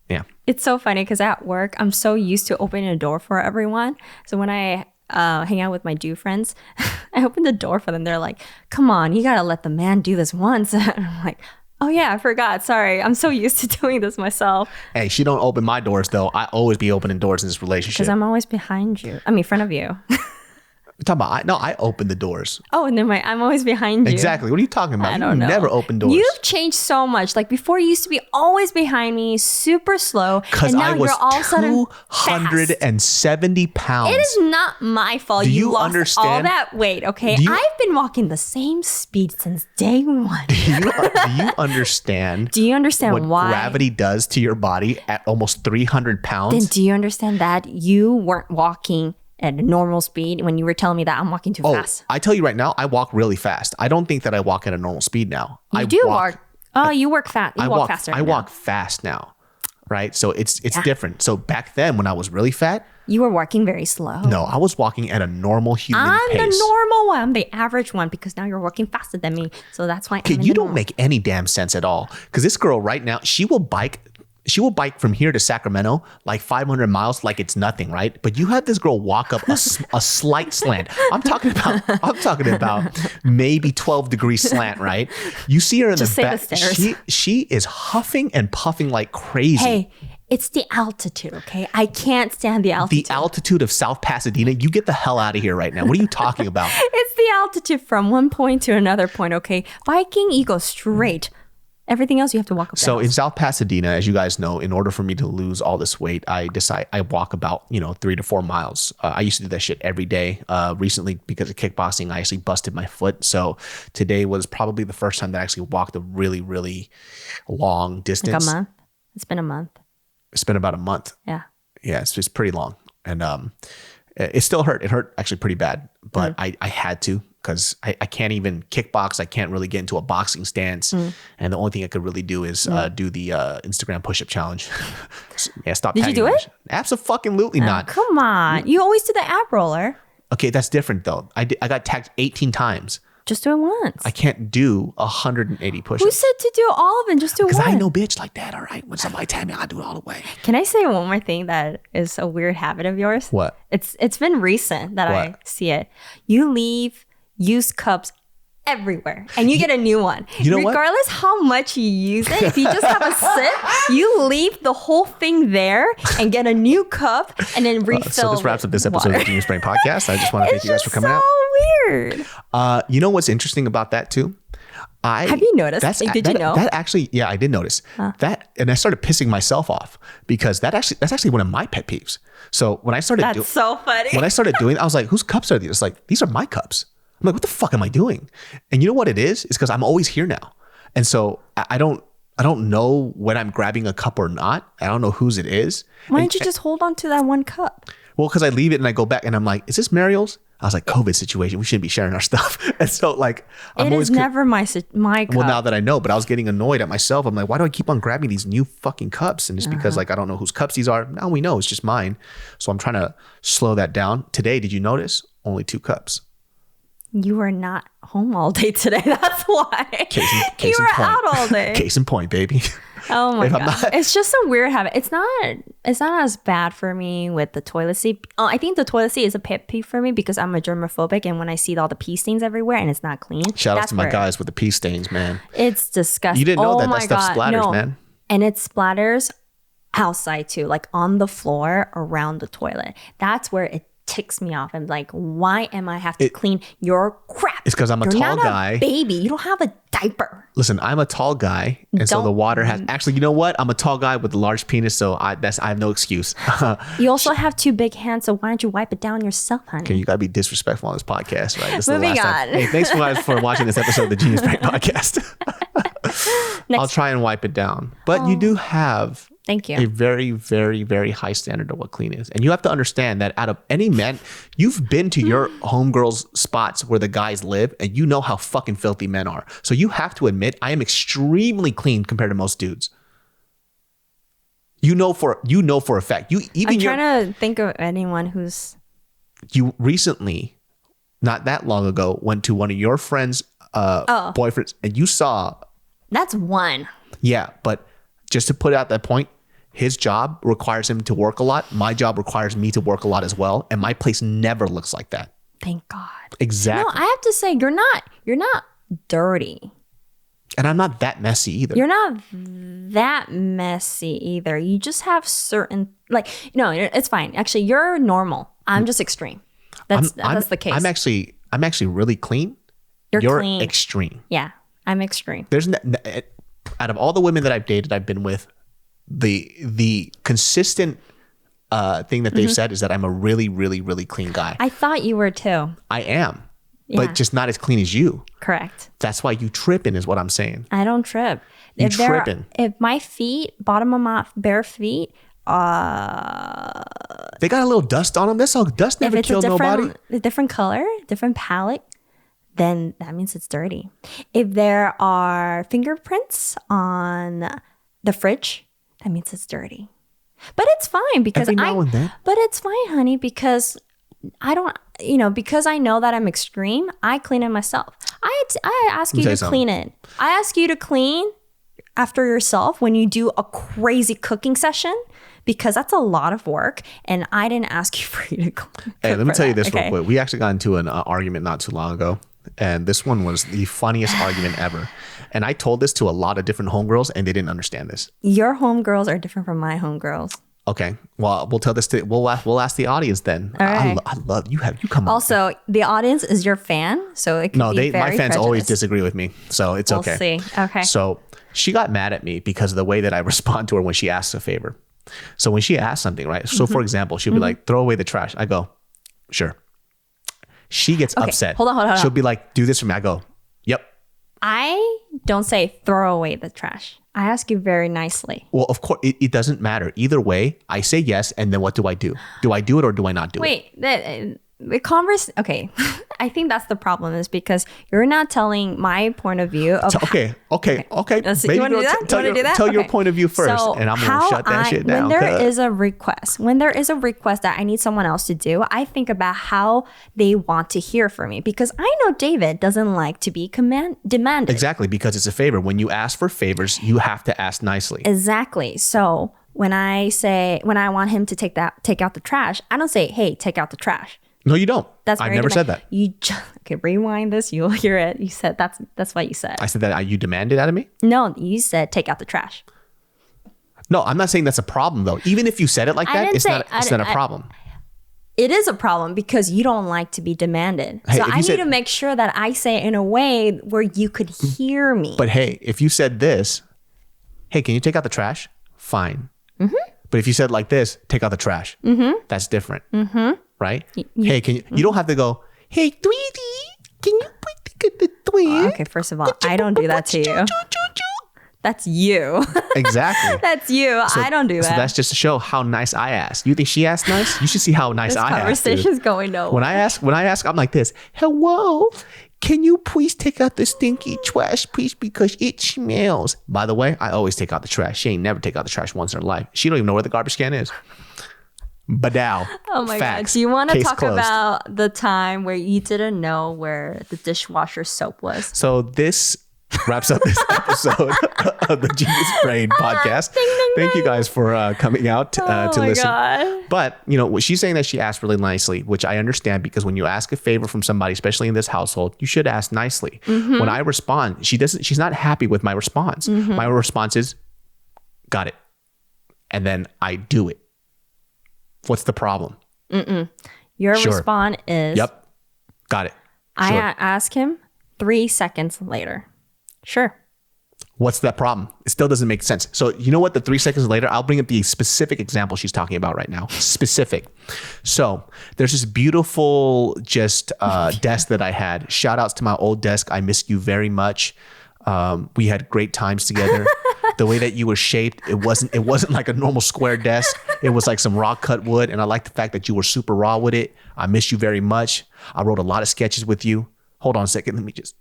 Yeah. It's so funny because at work, I'm so used to opening a door for everyone. So when I hang out with my Jew friends, I open the door for them. They're like, come on, you got to let the man do this once. And I'm like, oh yeah, I forgot. Sorry. I'm so used to doing this myself. Hey, she don't open my doors though. I always be opening doors in this relationship. Because I'm always behind you. I mean, in front of you. Talking about, I open the doors. Oh, and then I'm always behind you. Exactly. What are you talking about? I don't know. Never open doors. You've changed so much. Like before, you used to be always behind me, super slow. Because I was 270 pounds. It is not my fault. You lost understand? All that weight, okay? I've been walking the same speed since day one. Do you understand? Do you understand what why gravity does to your body at almost 300 pounds? Then do you understand that you weren't walking at a normal speed when you were telling me that I'm walking too fast? I tell you right now, I walk really fast. I don't think that I walk at a normal speed now. You do walk. Oh, you walk fast. You walk faster. I walk fast now, right? So it's different. So back then when I was really fat, you were walking very slow. No, I was walking at a normal human pace. I'm the normal one. I'm the average one because now you're walking faster than me. So that's why you don't make any damn sense at all. Because this girl right now, she will bike from here to Sacramento like 500 miles like it's nothing, right? But you have this girl walk up a slight slant. I'm talking about maybe 12-degree slant, right? You see her in the back. She is huffing and puffing like crazy. Hey, it's the altitude, okay? I can't stand the altitude. The altitude of South Pasadena? You get the hell out of here right now. What are you talking about? It's the altitude from one point to another point, okay? Biking, you go straight. Everything else you have to walk up. So in South Pasadena, as you guys know, in order for me to lose all this weight, I walk about 3 to 4 miles. I used to do that shit every day. Recently, because of kickboxing, I actually busted my foot. So today was probably the first time that I actually walked a really, really long distance. Like a month? It's been a month. It's been about a month. Yeah. Yeah, it's just pretty long. And it still hurt. It hurt actually pretty bad, but I had to. Because I can't even kickbox. I can't really get into a boxing stance. And the only thing I could really do is do the Instagram push-up challenge. Stop. Did you do it? Absolutely not. Come on. You always do the ab roller. Okay, that's different though. I got tagged 18 times. Just do it once. I can't do 180 push-ups. Who said to do all of them? Just do one. Because I know bitch like that, all right? When somebody tell me, I do it all the way. Can I say one more thing that is a weird habit of yours? What? It's been recent that I see it. You leave used cups everywhere and you get a new one. You know regardless how much you use it, if you just have a sip, you leave the whole thing there and get a new cup and then refill. So this wraps up this episode of the Genius Brain Podcast. I just want to thank you guys for coming out. It's so weird. You know what's interesting about that too? Have you noticed? Did you know? That actually, yeah, I did notice that, and I started pissing myself off because that's actually one of my pet peeves. So when I started, so funny. When I started doing, I was like, "Whose cups are these?" It's like, these are my cups. I'm like, what the fuck am I doing? And you know what it is? It's because I'm always here now. And so I don't know when I'm grabbing a cup or not. I don't know whose it is. Why don't you just hold on to that one cup? Well, because I leave it and I go back and I'm like, is this Mariel's? I was like, COVID situation. We shouldn't be sharing our stuff. And so like, it is never my cup. Well, now that I know, but I was getting annoyed at myself. I'm like, why do I keep on grabbing these new fucking cups? And it's because like, I don't know whose cups these are. Now we know it's just mine. So I'm trying to slow that down. Today, did you notice? Only 2 cups. You were not home all day today. That's why. Case you were out all day. Case in point, baby. Oh my God. It's just a weird habit. It's not as bad for me with the toilet seat. I think the toilet seat is a pet peeve for me because I'm a germophobic, and when I see all the pee stains everywhere and it's not clean. Shout out to my guys with the pee stains, man. It's disgusting. You didn't know that stuff splatters, man. And it splatters outside too, like on the floor around the toilet. That's where it ticks me off. I'm like, why am I have to clean your crap? It's because I'm a tall guy. A baby, you don't have a diaper. Listen, I'm a tall guy, and so the water has. Actually, you know what? I'm a tall guy with a large penis, so I have no excuse. You also have 2 big hands, so why don't you wipe it down yourself, honey? Okay, you gotta be disrespectful on this podcast, right? This is Moving the last on. time. Hey, thanks guys for watching this episode of the Genius Brain Podcast. I'll try and wipe it down, but you do have. Thank you. A very, very, very high standard of what clean is. And you have to understand that out of any men, you've been to your homegirls' spots where the guys live, and you know how fucking filthy men are. So you have to admit, I am extremely clean compared to most dudes. You know for a fact. I'm trying to think of anyone who's... You recently, not that long ago, went to one of your friends' boyfriends, and you saw... That's one. Yeah, but just to put out that point, his job requires him to work a lot. My job requires me to work a lot as well. And my place never looks like that. Thank God. Exactly. No, I have to say, you're not dirty. And I'm not that messy either. You're not that messy either. You just have certain, like, no, it's fine. Actually, you're normal. I'm just extreme. That's the case. I'm actually really clean. You're clean. Extreme. Yeah, I'm extreme. There's out of all the women that I've dated, I've been with, the consistent thing that they've said is that I'm a really, really, really clean guy. I thought you were too. I am, but just not as clean as you. Correct. That's why you tripping is what I'm saying. I don't trip. You tripping. If my feet, bottom of my bare feet, they got a little dust on them. That's all. Dust never killed nobody. A different color, different palette, then that means it's dirty. If there are fingerprints on the fridge, that means it's dirty. But it's fine because But it's fine, honey, because I don't, because I know that I'm extreme, I clean it myself. I ask you to clean it. I ask you to clean after yourself when you do a crazy cooking session, because that's a lot of work, and I didn't ask you for you to clean. Hey, let me tell you this real quick. We actually got into an argument not too long ago. And this one was the funniest argument ever. And I told this to a lot of different homegirls, and they didn't understand this. Your homegirls are different from my homegirls. Okay. Well, we'll tell this to we'll ask the audience then. All right. I love you come on. Also, the audience is your fan, so it can be very my fans prejudiced. always disagree with me, so it's okay. We'll see. Okay. So she got mad at me because of the way that I respond to her when she asks a favor. So when she asks something, right? So for example, she'll be like, "Throw away the trash." I go, "Sure." She gets upset. Hold on. She'll be like, "Do this for me." I go, "Yep." I don't say throw away the trash. I ask you very nicely. Well, of course, it doesn't matter. Either way, I say yes, and then what do I do? Do I do it or do I not do it? Wait, the converse. Okay, I think that's the problem, is because you're not telling my point of view of. Okay. You want to do that? Tell your point of view first, and I'm gonna shut that shit down. When there is a request that I need someone else to do, I think about how they want to hear from me, because I know David doesn't like to be demanded. Exactly, because it's a favor. When you ask for favors, you have to ask nicely. Exactly. So when I want him to take out the trash, I don't say, "Hey, take out the trash." No, you don't. I never said that. Okay, rewind this. You'll hear it. You said that's what you said. I said that you demanded out of me? No, you said take out the trash. No, I'm not saying that's a problem though. Even if you said it like that, it's not a problem. It is a problem because you don't like to be demanded. Hey, so I need to make sure that I say it in a way where you could hear me. But hey, if you said this, "Hey, can you take out the trash?" Fine. Mm-hmm. But if you said like this, "Take out the trash," that's different. Mm-hmm. Right? Hey, can you don't have to go, "Hey, Tweety, can you put the trash?" Okay, first of all, I don't do that to you. That's you. Exactly. That's you. I don't do that. So that's just to show how nice I ask. You think she asked nice? You should see how nice I ask. Conversation's going nowhere. When I ask, I'm like this. Hello, can you please take out the stinky trash, please, because it smells. By the way, I always take out the trash. She ain't never take out the trash once in her life. She don't even know where the garbage can is. Badow. Oh my God. Do you want to talk about the time where you didn't know where the dishwasher soap was? So this wraps up this episode of the Genius Brain podcast. Ding, ding, Thank you guys for coming out to listen. God. But, you know, she's saying that she asked really nicely, which I understand, because when you ask a favor from somebody, especially in this household, you should ask nicely. Mm-hmm. When I respond, she's not happy with my response. Mm-hmm. My response is, got it. And then I do it. What's the problem? Your response is, yep, got it. I ask him 3 seconds later. Sure. What's that problem? It still doesn't make sense. So you know what? The 3 seconds later, I'll bring up the specific example she's talking about right now. Specific. So there's this beautiful desk that I had. Shout outs to my old desk. I miss you very much. We had great times together. The way that you were shaped, it wasn't like a normal square desk. It was like some raw cut wood. And I like the fact that you were super raw with it. I miss you very much. I wrote a lot of sketches with you. Hold on a second. Let me just.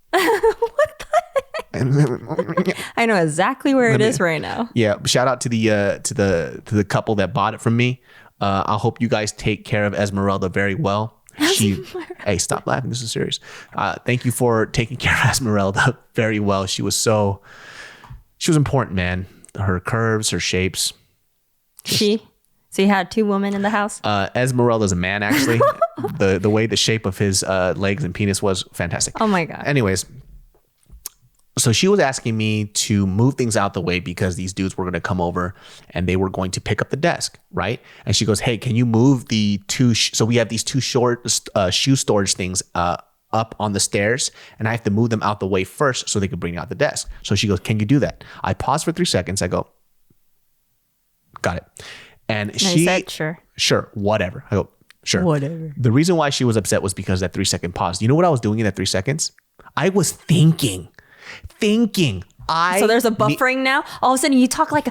I know exactly where it is right now. Yeah. Shout out to the couple that bought it from me. I hope you guys take care of Esmeralda very well. Hey, stop laughing. This is serious. Thank you for taking care of Esmeralda very well. She was important, man. Her curves, her shapes. So you had 2 women in the house? Esmeralda's a man, actually. the way the shape of his legs and penis was fantastic. Oh my God. Anyways, so she was asking me to move things out the way because these dudes were going to come over and they were going to pick up the desk, right? And she goes, hey, can you move the 2 so we have these 2 short shoe storage things up on the stairs, and I have to move them out the way first so they can bring out the desk. So she goes, can you do that? I pause for 3 seconds. I go, got it. And she said, sure, whatever. I go, sure, whatever. The reason why she was upset was because that 3 second pause. You know what I was doing in that 3 seconds? I was thinking. So there's a buffering now. All of a sudden you talk like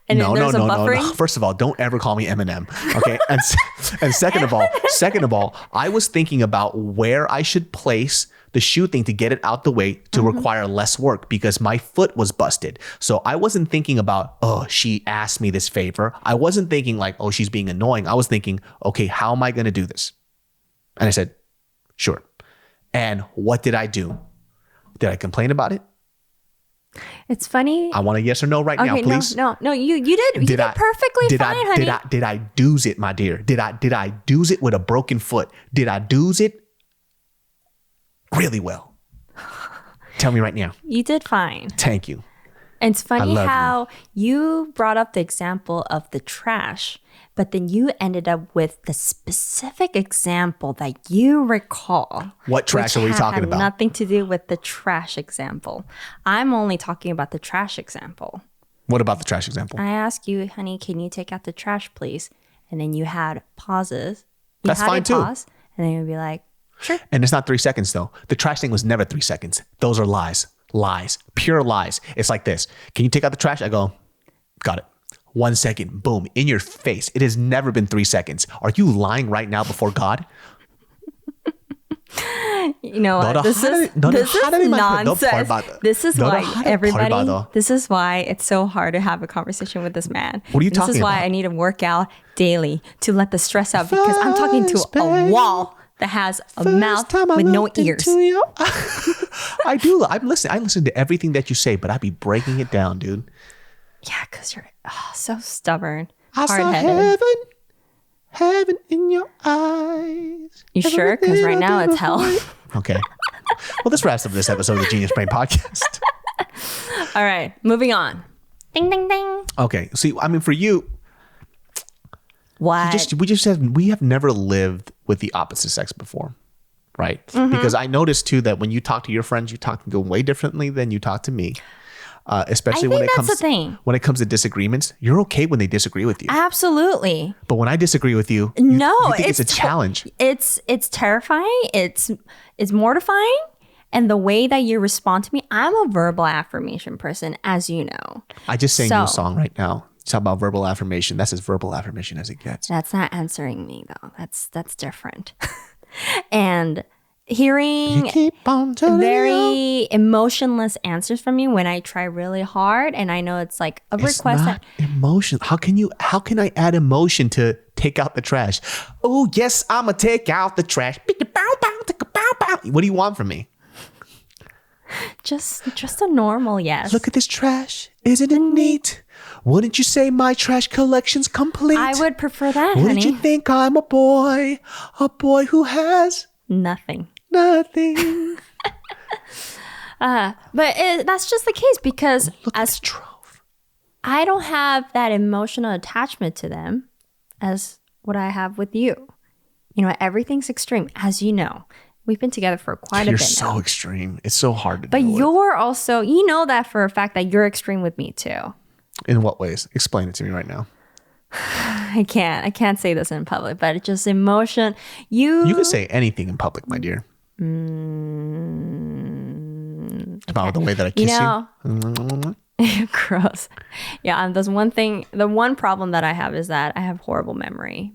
and no. buffering. First of all, don't ever call me Eminem. Okay. And second of all, I was thinking about where I should place the shoe thing to get it out the way to require less work because my foot was busted. So I wasn't thinking about, oh, she asked me this favor. I wasn't thinking like, oh, she's being annoying. I was thinking, okay, how am I going to do this? And I said, sure. And what did I do? Did I complain about it? It's funny. I want a yes or no right now, please. No. You did. You did perfectly fine, honey. Did I do's it, my dear? Did I do's it with a broken foot? Did I do's it really well? Tell me right now. You did fine. Thank you. And it's funny how you brought up the example of the trash, but then you ended up with the specific example that you recall. What trash are we talking about? Nothing to do with the trash example. I'm only talking about the trash example. What about the trash example? I asked you, honey, can you take out the trash, please? And then you had pauses. That's fine too. Pause, and then you'd be like, sure. And it's not 3 seconds though. The trash thing was never 3 seconds. Those are lies. Lies. Pure lies. It's like this. Can you take out the trash? I go, got it. 1 second. Boom. In your face. It has never been 3 seconds. Are you lying right now before God? You know what? This is nonsense. This is why everybody, this is why it's so hard to have a conversation with this man. What are you talking about? This is why I need to work out daily to let the stress out because I'm talking to a wall that has a mouth with no ears. I do. I listen to everything that you say, but I be breaking it down, dude. Yeah, because you're so stubborn. I saw heaven in your eyes. You sure? Because right now it's hell. Okay. Well, this wraps up this episode of the Genius Brain Podcast. All right, moving on. Ding, ding, ding. Okay. See, I mean, for you, what? We have never lived with the opposite sex before, right? Mm-hmm. Because I noticed too that when you talk to your friends, you talk to them way differently than you talk to me. Especially when it comes to disagreements, you're okay when they disagree with you. Absolutely. But when I disagree with you, you think it's a challenge. It's terrifying. It's mortifying, And the way that you respond to me, I'm a verbal affirmation person, as you know. I just sang you a song right now. Talk about verbal affirmation. That's as verbal affirmation as it gets. That's not answering me though. That's different. And hearing very emotionless answers from you when I try really hard, and I know it's like a request. It's not emotion. How can I add emotion to take out the trash? Oh yes, I'ma take out the trash. What do you want from me? Just a normal yes. Look at this trash. Isn't it neat? Wouldn't you say my trash collection's complete? I would prefer that, honey. Wouldn't you think I'm a boy who has nothing? But that's just the case because look at this trove. I don't have that emotional attachment to them as what I have with you. You know, everything's extreme, as you know. We've been together for quite a bit now. You're so extreme. It's so hard to But deal with. you're also, you know that for a fact that you're extreme with me too. In what ways? Explain it to me right now. I can't say this in public, but it's just emotion. You can say anything in public, my dear. About the way that I kiss you. Gross. Yeah, there's one thing. The one problem that I have is that I have horrible memory.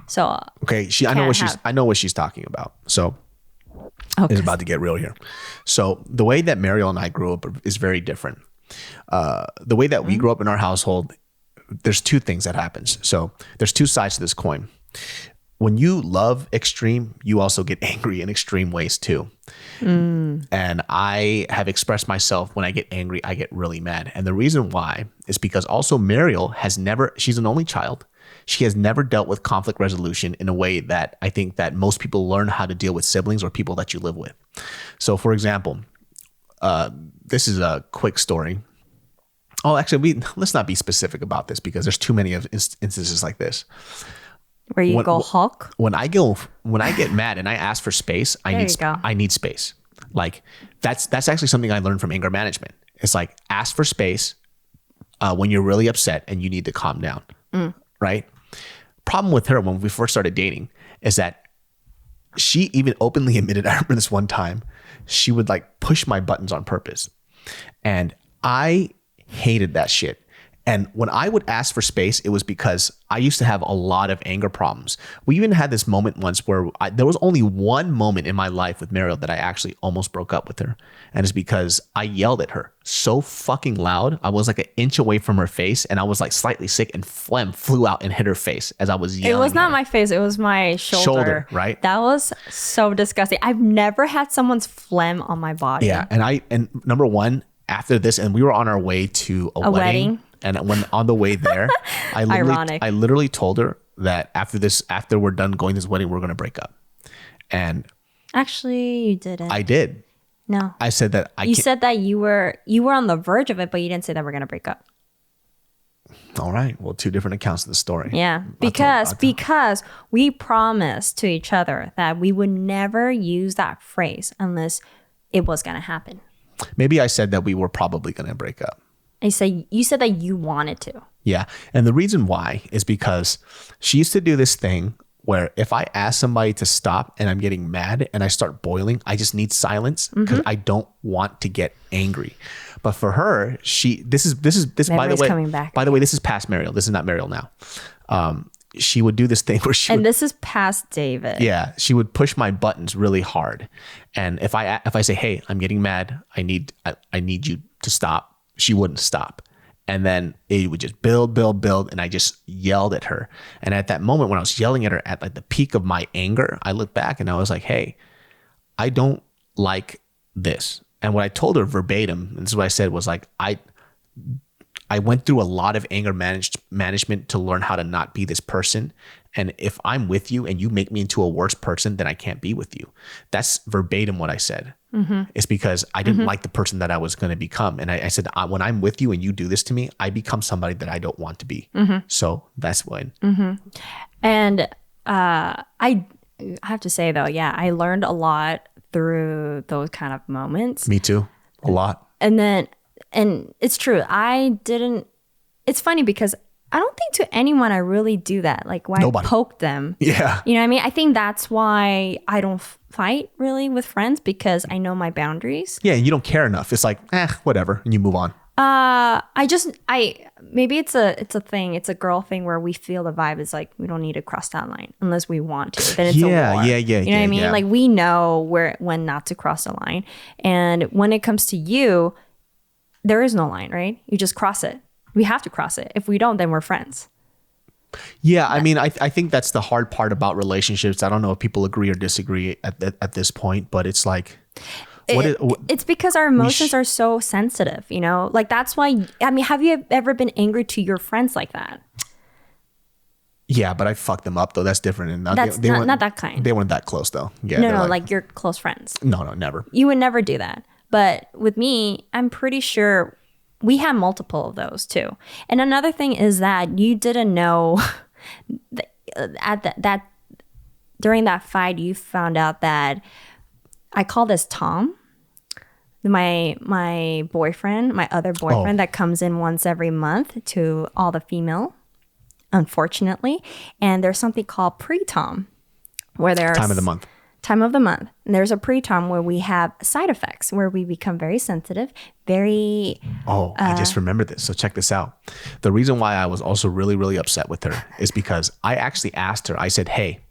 So okay, I know what she's talking about. So it's about to get real here. So the way that Mariel and I grew up is very different. The way that we grew up in our household, there's two things that happens. So there's two sides to this coin. When you love extreme, you also get angry in extreme ways too. And I have expressed myself, when I get angry, I get really mad. And the reason why is because also Mariel she's an only child. She has never dealt with conflict resolution in a way that I think that most people learn how to deal with siblings or people that you live with. So for example, this is a quick story. Oh, actually, let's not be specific about this because there's too many of instances like this. Where you go Hulk? When I get mad and I ask for space, I need space. Like that's actually something I learned from anger management. It's like ask for space when you're really upset and you need to calm down. Right? Problem with her when we first started dating is that she even openly admitted, I remember this one time, she would like push my buttons on purpose. And I hated that shit. And when I would ask for space, it was because I used to have a lot of anger problems. We even had this moment once where there was only one moment in my life with Mariel that I actually almost broke up with her. And it's because I yelled at her so fucking loud. I was like an inch away from her face and I was like slightly sick and phlegm flew out and hit her face as I was yelling. It was not my face. It was my shoulder. Right? That was so disgusting. I've never had someone's phlegm on my body. Yeah. And number one, after this, and we were on our way to a wedding. And when on the way there, I literally told her that after we're done going to this wedding, we're going to break up. And actually, you didn't. I did. No, I said that. You said that you were on the verge of it, but you didn't say that we're going to break up. All right. Well, two different accounts of the story. Yeah, because we promised to each other that we would never use that phrase unless it was going to happen. Maybe I said that we were probably going to break up. You said that you wanted to. Yeah. And the reason why is because she used to do this thing where if I ask somebody to stop and I'm getting mad and I start boiling, I just need silence because I don't want to get angry. But for her, this by the way, coming back. By the way, this is past Mariel. This is not Mariel now. She would do this thing where this is past David. Yeah, she would push my buttons really hard. And if I say, "Hey, I'm getting mad. I need you to stop." She wouldn't stop. And then it would just build. And I just yelled at her. And at that moment when I was yelling at her at like the peak of my anger, I looked back and I was like, hey, I don't like this. And what I told her verbatim, and this is what I said, was like, I went through a lot of anger management to learn how to not be this person. And if I'm with you and you make me into a worse person, then I can't be with you. That's verbatim what I said. It's because I didn't like the person that I was going to become. And I said, when I'm with you and you do this to me, I become somebody that I don't want to be. So that's when. And I have to say though, yeah, I learned a lot through those kind of moments. Me too. A lot. And it's true. It's funny because I don't think to anyone I really do that. Like why poke them. Yeah. You know what I mean? I think that's why I don't fight really with friends, because I know my boundaries. Yeah, you don't care enough. It's like, whatever, and you move on. Maybe it's a thing. It's a girl thing where we feel the vibe is like we don't need to cross that line unless we want to. Then it's a war. Yeah. You know what I mean? Yeah. Like we know when not to cross the line. And when it comes to you, there is no line, right? You just cross it. We have to cross it. If we don't, then we're friends. Yeah, I mean, I think that's the hard part about relationships. I don't know if people agree or disagree at this point, but it's like, it's because our emotions are so sensitive, you know? Like that's why, I mean, have you ever been angry to your friends like that? Yeah, but I fucked them up though. That's different. And That's not that kind. They weren't that close though. Yeah, no, like you're close friends. No, never. You would never do that. But with me, I'm pretty sure we had multiple of those too. And another thing is that you didn't know that during that fight, you found out that I call this Tom, my boyfriend, my other boyfriend that comes in once every month to all the female, unfortunately. And there's something called pre-Tom, where there's time of the month. And there's a pre-Tom where we have side effects, where we become very sensitive, very... I just remembered this. So check this out. The reason why I was also really, really upset with her is because I actually asked her, I said, hey,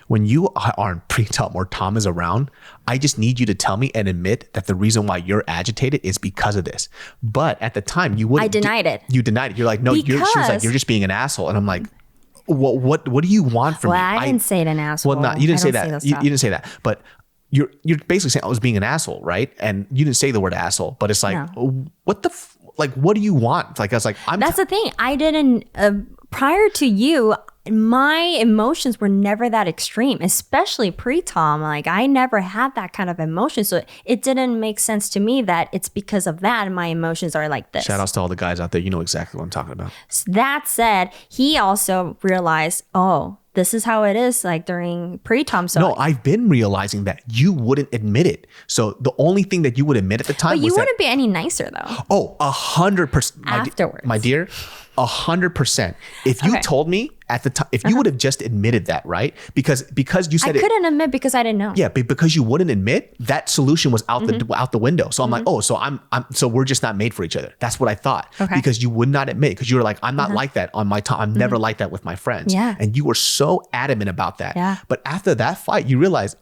when you are in pre-Tom or Tom is around, I just need you to tell me and admit that the reason why you're agitated is because of this. But at the time, you wouldn't. I denied it. You denied it. You're like, no, she was like, you're just being an asshole. And I'm like, what do you want from me? I didn't say it an asshole. Well, not you didn't say that. You didn't say that. But you're basically saying I was being an asshole, right? And you didn't say the word asshole. But it's like, what the what do you want? Like I was like, that's the thing. I didn't. Prior to you, my emotions were never that extreme, especially pre-Tom. Like I never had that kind of emotion. So it didn't make sense to me that it's because of that my emotions are like this. Shout outs to all the guys out there. You know exactly what I'm talking about. That said, he also realized, this is how it is like during pre-Tom. So no, I've been realizing that you wouldn't admit it. So the only thing that you would admit at the time but you wouldn't be any nicer though. 100%. Afterwards. My dear, 100%. If you told me at the time, if you would have just admitted that, right? Because you said I couldn't admit because I didn't know. Yeah, but because you wouldn't admit, that solution was out the window. So I'm like, so we're just not made for each other. That's what I thought. Okay. Because you would not admit, because you were like, I'm not like that on my time. I'm never like that with my friends. Yeah. And you were so adamant about that. Yeah. But after that fight, you realize,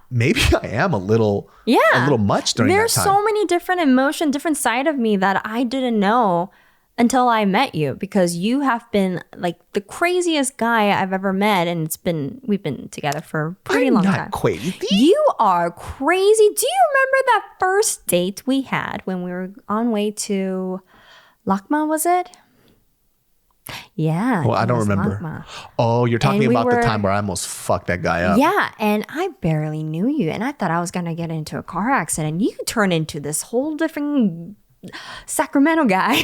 maybe I am a little much during that time. There's so many different emotions, different side of me that I didn't know until I met you, because you have been like the craziest guy I've ever met, and we've been together for a pretty long time. I'm not crazy. You are crazy. Do you remember that first date we had when we were on way to Lakma, was it? Yeah. Well, I don't remember. Lakma. Oh, you're talking about the time where I almost fucked that guy up. Yeah, and I barely knew you, and I thought I was gonna get into a car accident. You turned into this whole different Sacramento guy.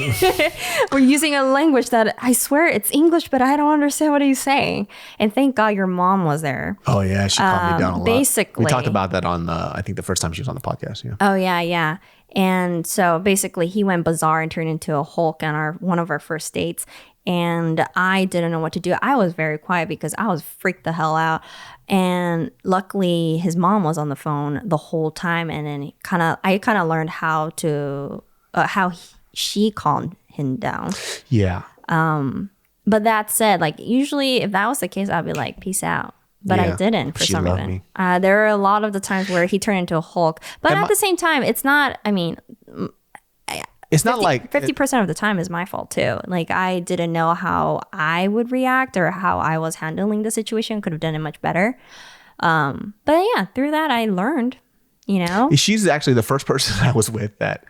We're using a language that I swear it's English, but I don't understand what he's saying. And thank God your mom was there. Oh yeah, she calmed me down a lot. Basically, we talked about that on I think the first time she was on the podcast. Yeah. Oh yeah. And so basically, he went bizarre and turned into a Hulk on one of our first dates. And I didn't know what to do. I was very quiet because I was freaked the hell out. And luckily, his mom was on the phone the whole time. And then I kind of learned how she calmed him down. Yeah. But that said, like usually if that was the case, I'd be like, peace out. But I didn't for some reason. There were a lot of the times where he turned into a Hulk. But at the same time, it's not, I mean... It's not like 50% of the time is my fault too. Like I didn't know how I would react or how I was handling the situation. Could have done it much better. But yeah, through that I learned, you know. She's actually the first person I was with that.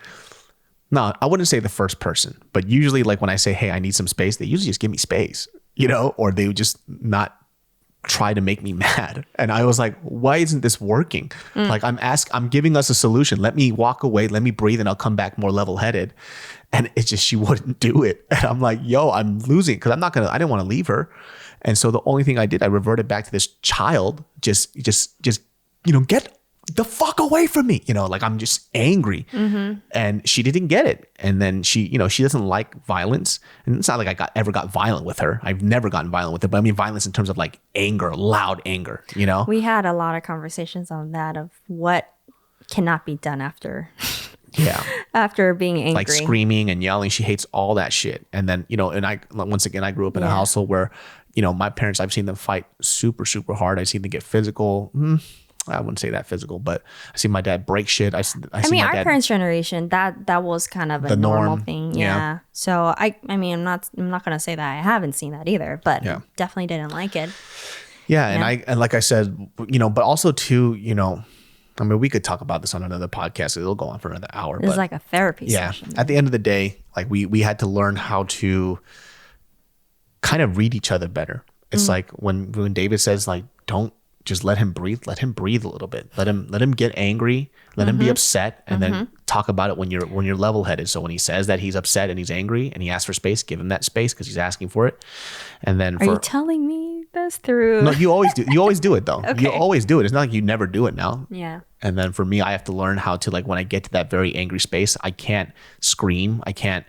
No, I wouldn't say the first person, but usually like when I say, hey, I need some space, they usually just give me space, you know, or they would just not try to make me mad. And I was like, why isn't this working? Like I'm giving us a solution. Let me walk away. Let me breathe and I'll come back more level headed. And it's just, she wouldn't do it. And I'm like, yo, I'm losing because I didn't want to leave her. And so the only thing I did, I reverted back to this child, just, you know, the fuck away from me. Like I'm just angry. And she didn't get it. And then she doesn't like violence. And it's not like I ever got violent with her. I've never gotten violent with her, but I mean violence in terms of like anger, loud anger, We had a lot of conversations on that of what cannot be done after after being angry. Like screaming and yelling. She hates all that shit. And then, and I grew up in a household where, my parents, I've seen them fight super, super hard. I've seen them get physical. I wouldn't say that physical, but I see my dad break shit. I mean, our parents' generation, that was kind of a normal thing. Yeah. So I'm not gonna say that I haven't seen that either, but definitely didn't like it. Yeah, and like I said, but also too, I mean, we could talk about this on another podcast. It'll go on for another hour. It's like a therapy session. At the end of the day, like we had to learn how to kind of read each other better. It's like when David says like, don't just let him breathe a little bit. Let him get angry, let him be upset, and then talk about it when you're level-headed. So when he says that he's upset and he's angry and he asks for space, give him that space because he's asking for it. And then Are you telling me this through? No, you always do it though. Okay. You always do it. It's not like you never do it now. Yeah. And then for me, I have to learn how to, like, when I get to that very angry space, I can't scream. I can't,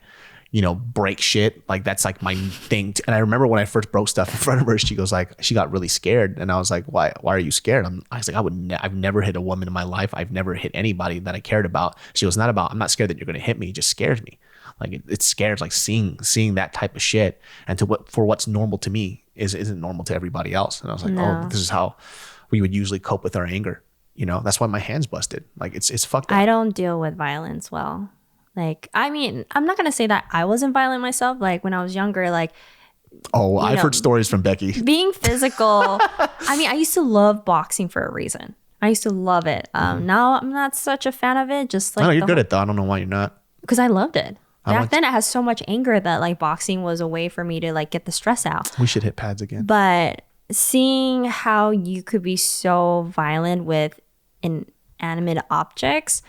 break shit. Like that's like my thing. And I remember when I first broke stuff in front of her, she got really scared. And I was like, why are you scared? I was like, I've never hit a woman in my life. I've never hit anybody that I cared about. She goes, I'm not scared that you're going to hit me. It just scares me. Like it scares, like seeing that type of shit. And for what's normal to me isn't normal to everybody else. And I was like, oh, this is how we would usually cope with our anger. That's why my hand's busted. Like it's fucked up. I don't deal with violence well. Like, I mean, I'm not going to say that I wasn't violent myself. Like when I was younger, like, I've heard stories from Becky. Being physical. I mean, I used to love boxing for a reason. I used to love it. Now I'm not such a fan of it. Just like, you're good at that. I don't know why you're not. Because I loved it. Back then I had so much anger that like boxing was a way for me to like get the stress out. We should hit pads again. But seeing how you could be so violent with inanimate objects,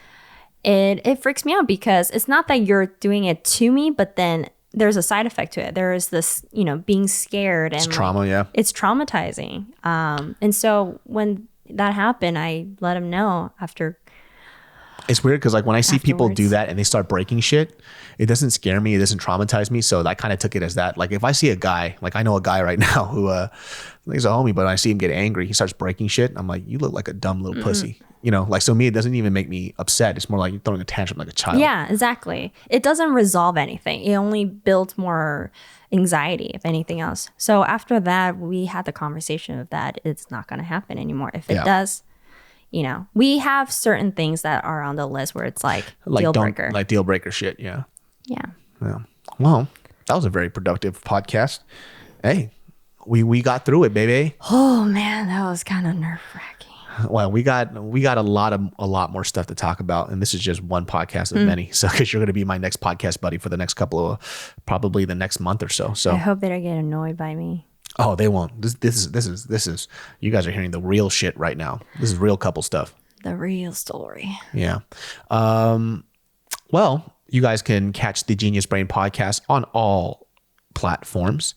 it freaks me out because it's not that you're doing it to me, but then there's a side effect to it. There is this, being scared and it's trauma. Yeah, it's traumatizing. And so when that happened, I let him know after. It's weird because like when I see people do that and they start breaking shit, it doesn't scare me. It doesn't traumatize me. So I kind of took it as that. Like if I see a guy, like I know a guy right now who he's a homie, but I see him get angry. He starts breaking shit. I'm like, you look like a dumb little pussy. Like, so me, it doesn't even make me upset. It's more like you're throwing a tantrum like a child. Yeah, exactly. It doesn't resolve anything. It only builds more anxiety, if anything else. So after that, we had the conversation of that it's not going to happen anymore. If it does, we have certain things that are on the list where it's like deal breaker. Like deal breaker shit, yeah. Yeah. Yeah. Well, that was a very productive podcast. Hey, we got through it, baby. Oh man, that was kind of nerve-wracking. Well, we got a lot more stuff to talk about, and this is just one podcast of many. So, because you're going to be my next podcast buddy for the next probably the next month or so. So I hope they don't get annoyed by me. Oh, they won't. This is. You guys are hearing the real shit right now. This is real couple stuff. The real story. Yeah. Well, you guys can catch the Genius Brain podcast on all platforms,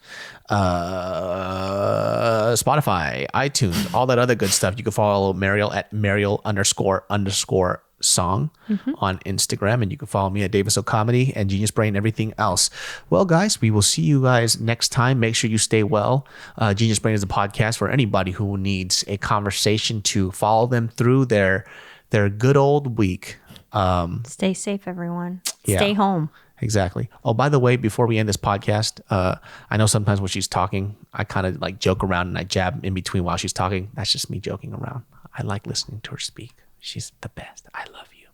Spotify, iTunes, all that other good stuff. You can follow Mariel at Mariel__ song on Instagram, and you can follow me at DavidSoComedy and Genius Brain, everything else. Well, guys, we will see you guys next time. Make sure you stay well. Genius Brain is a podcast for anybody who needs a conversation to follow them through their good old week. Stay safe, everyone. Yeah. Stay home. Exactly. Oh, by the way, before we end this podcast, I know sometimes when she's talking, I kind of like joke around and I jab in between while she's talking. That's just me joking around. I like listening to her speak. She's the best. I love you.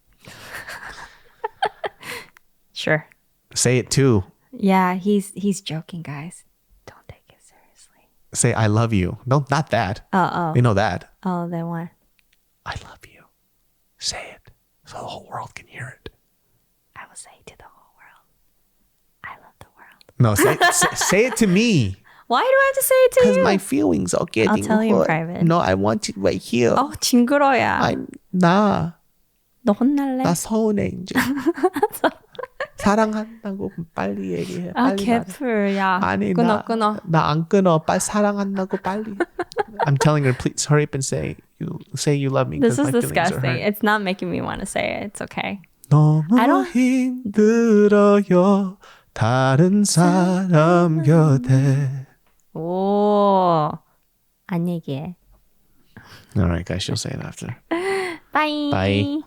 Sure. Say it too. Yeah, he's joking, guys. Don't take it seriously. Say I love you. No, not that. Oh. You know that. Oh, then what? I love you. Say it so the whole world can hear it. I will say to the whole world, I love the world. No, say it to me. Why do I have to say it to you? Because my feelings are getting I'll tell you in hurt. private. No, I want it right here. 징그러야. 나 혼날래? 나 서운해 이제. 사랑한다고 빨리 얘기해. 빨리 개풀. 야, 아니, 끊어. 나 안 끊어. 빨리 사랑한다고 빨리. I'm telling her, please hurry up and say you say you love me. This 'cause is my feelings are disgusting. hurt. It's not making me want to say it. It's okay. 너무 I don't- 힘들어요. 다른 사람 곁에. 오, 안 얘기해. All right, guys, she'll say it after. Bye. Bye.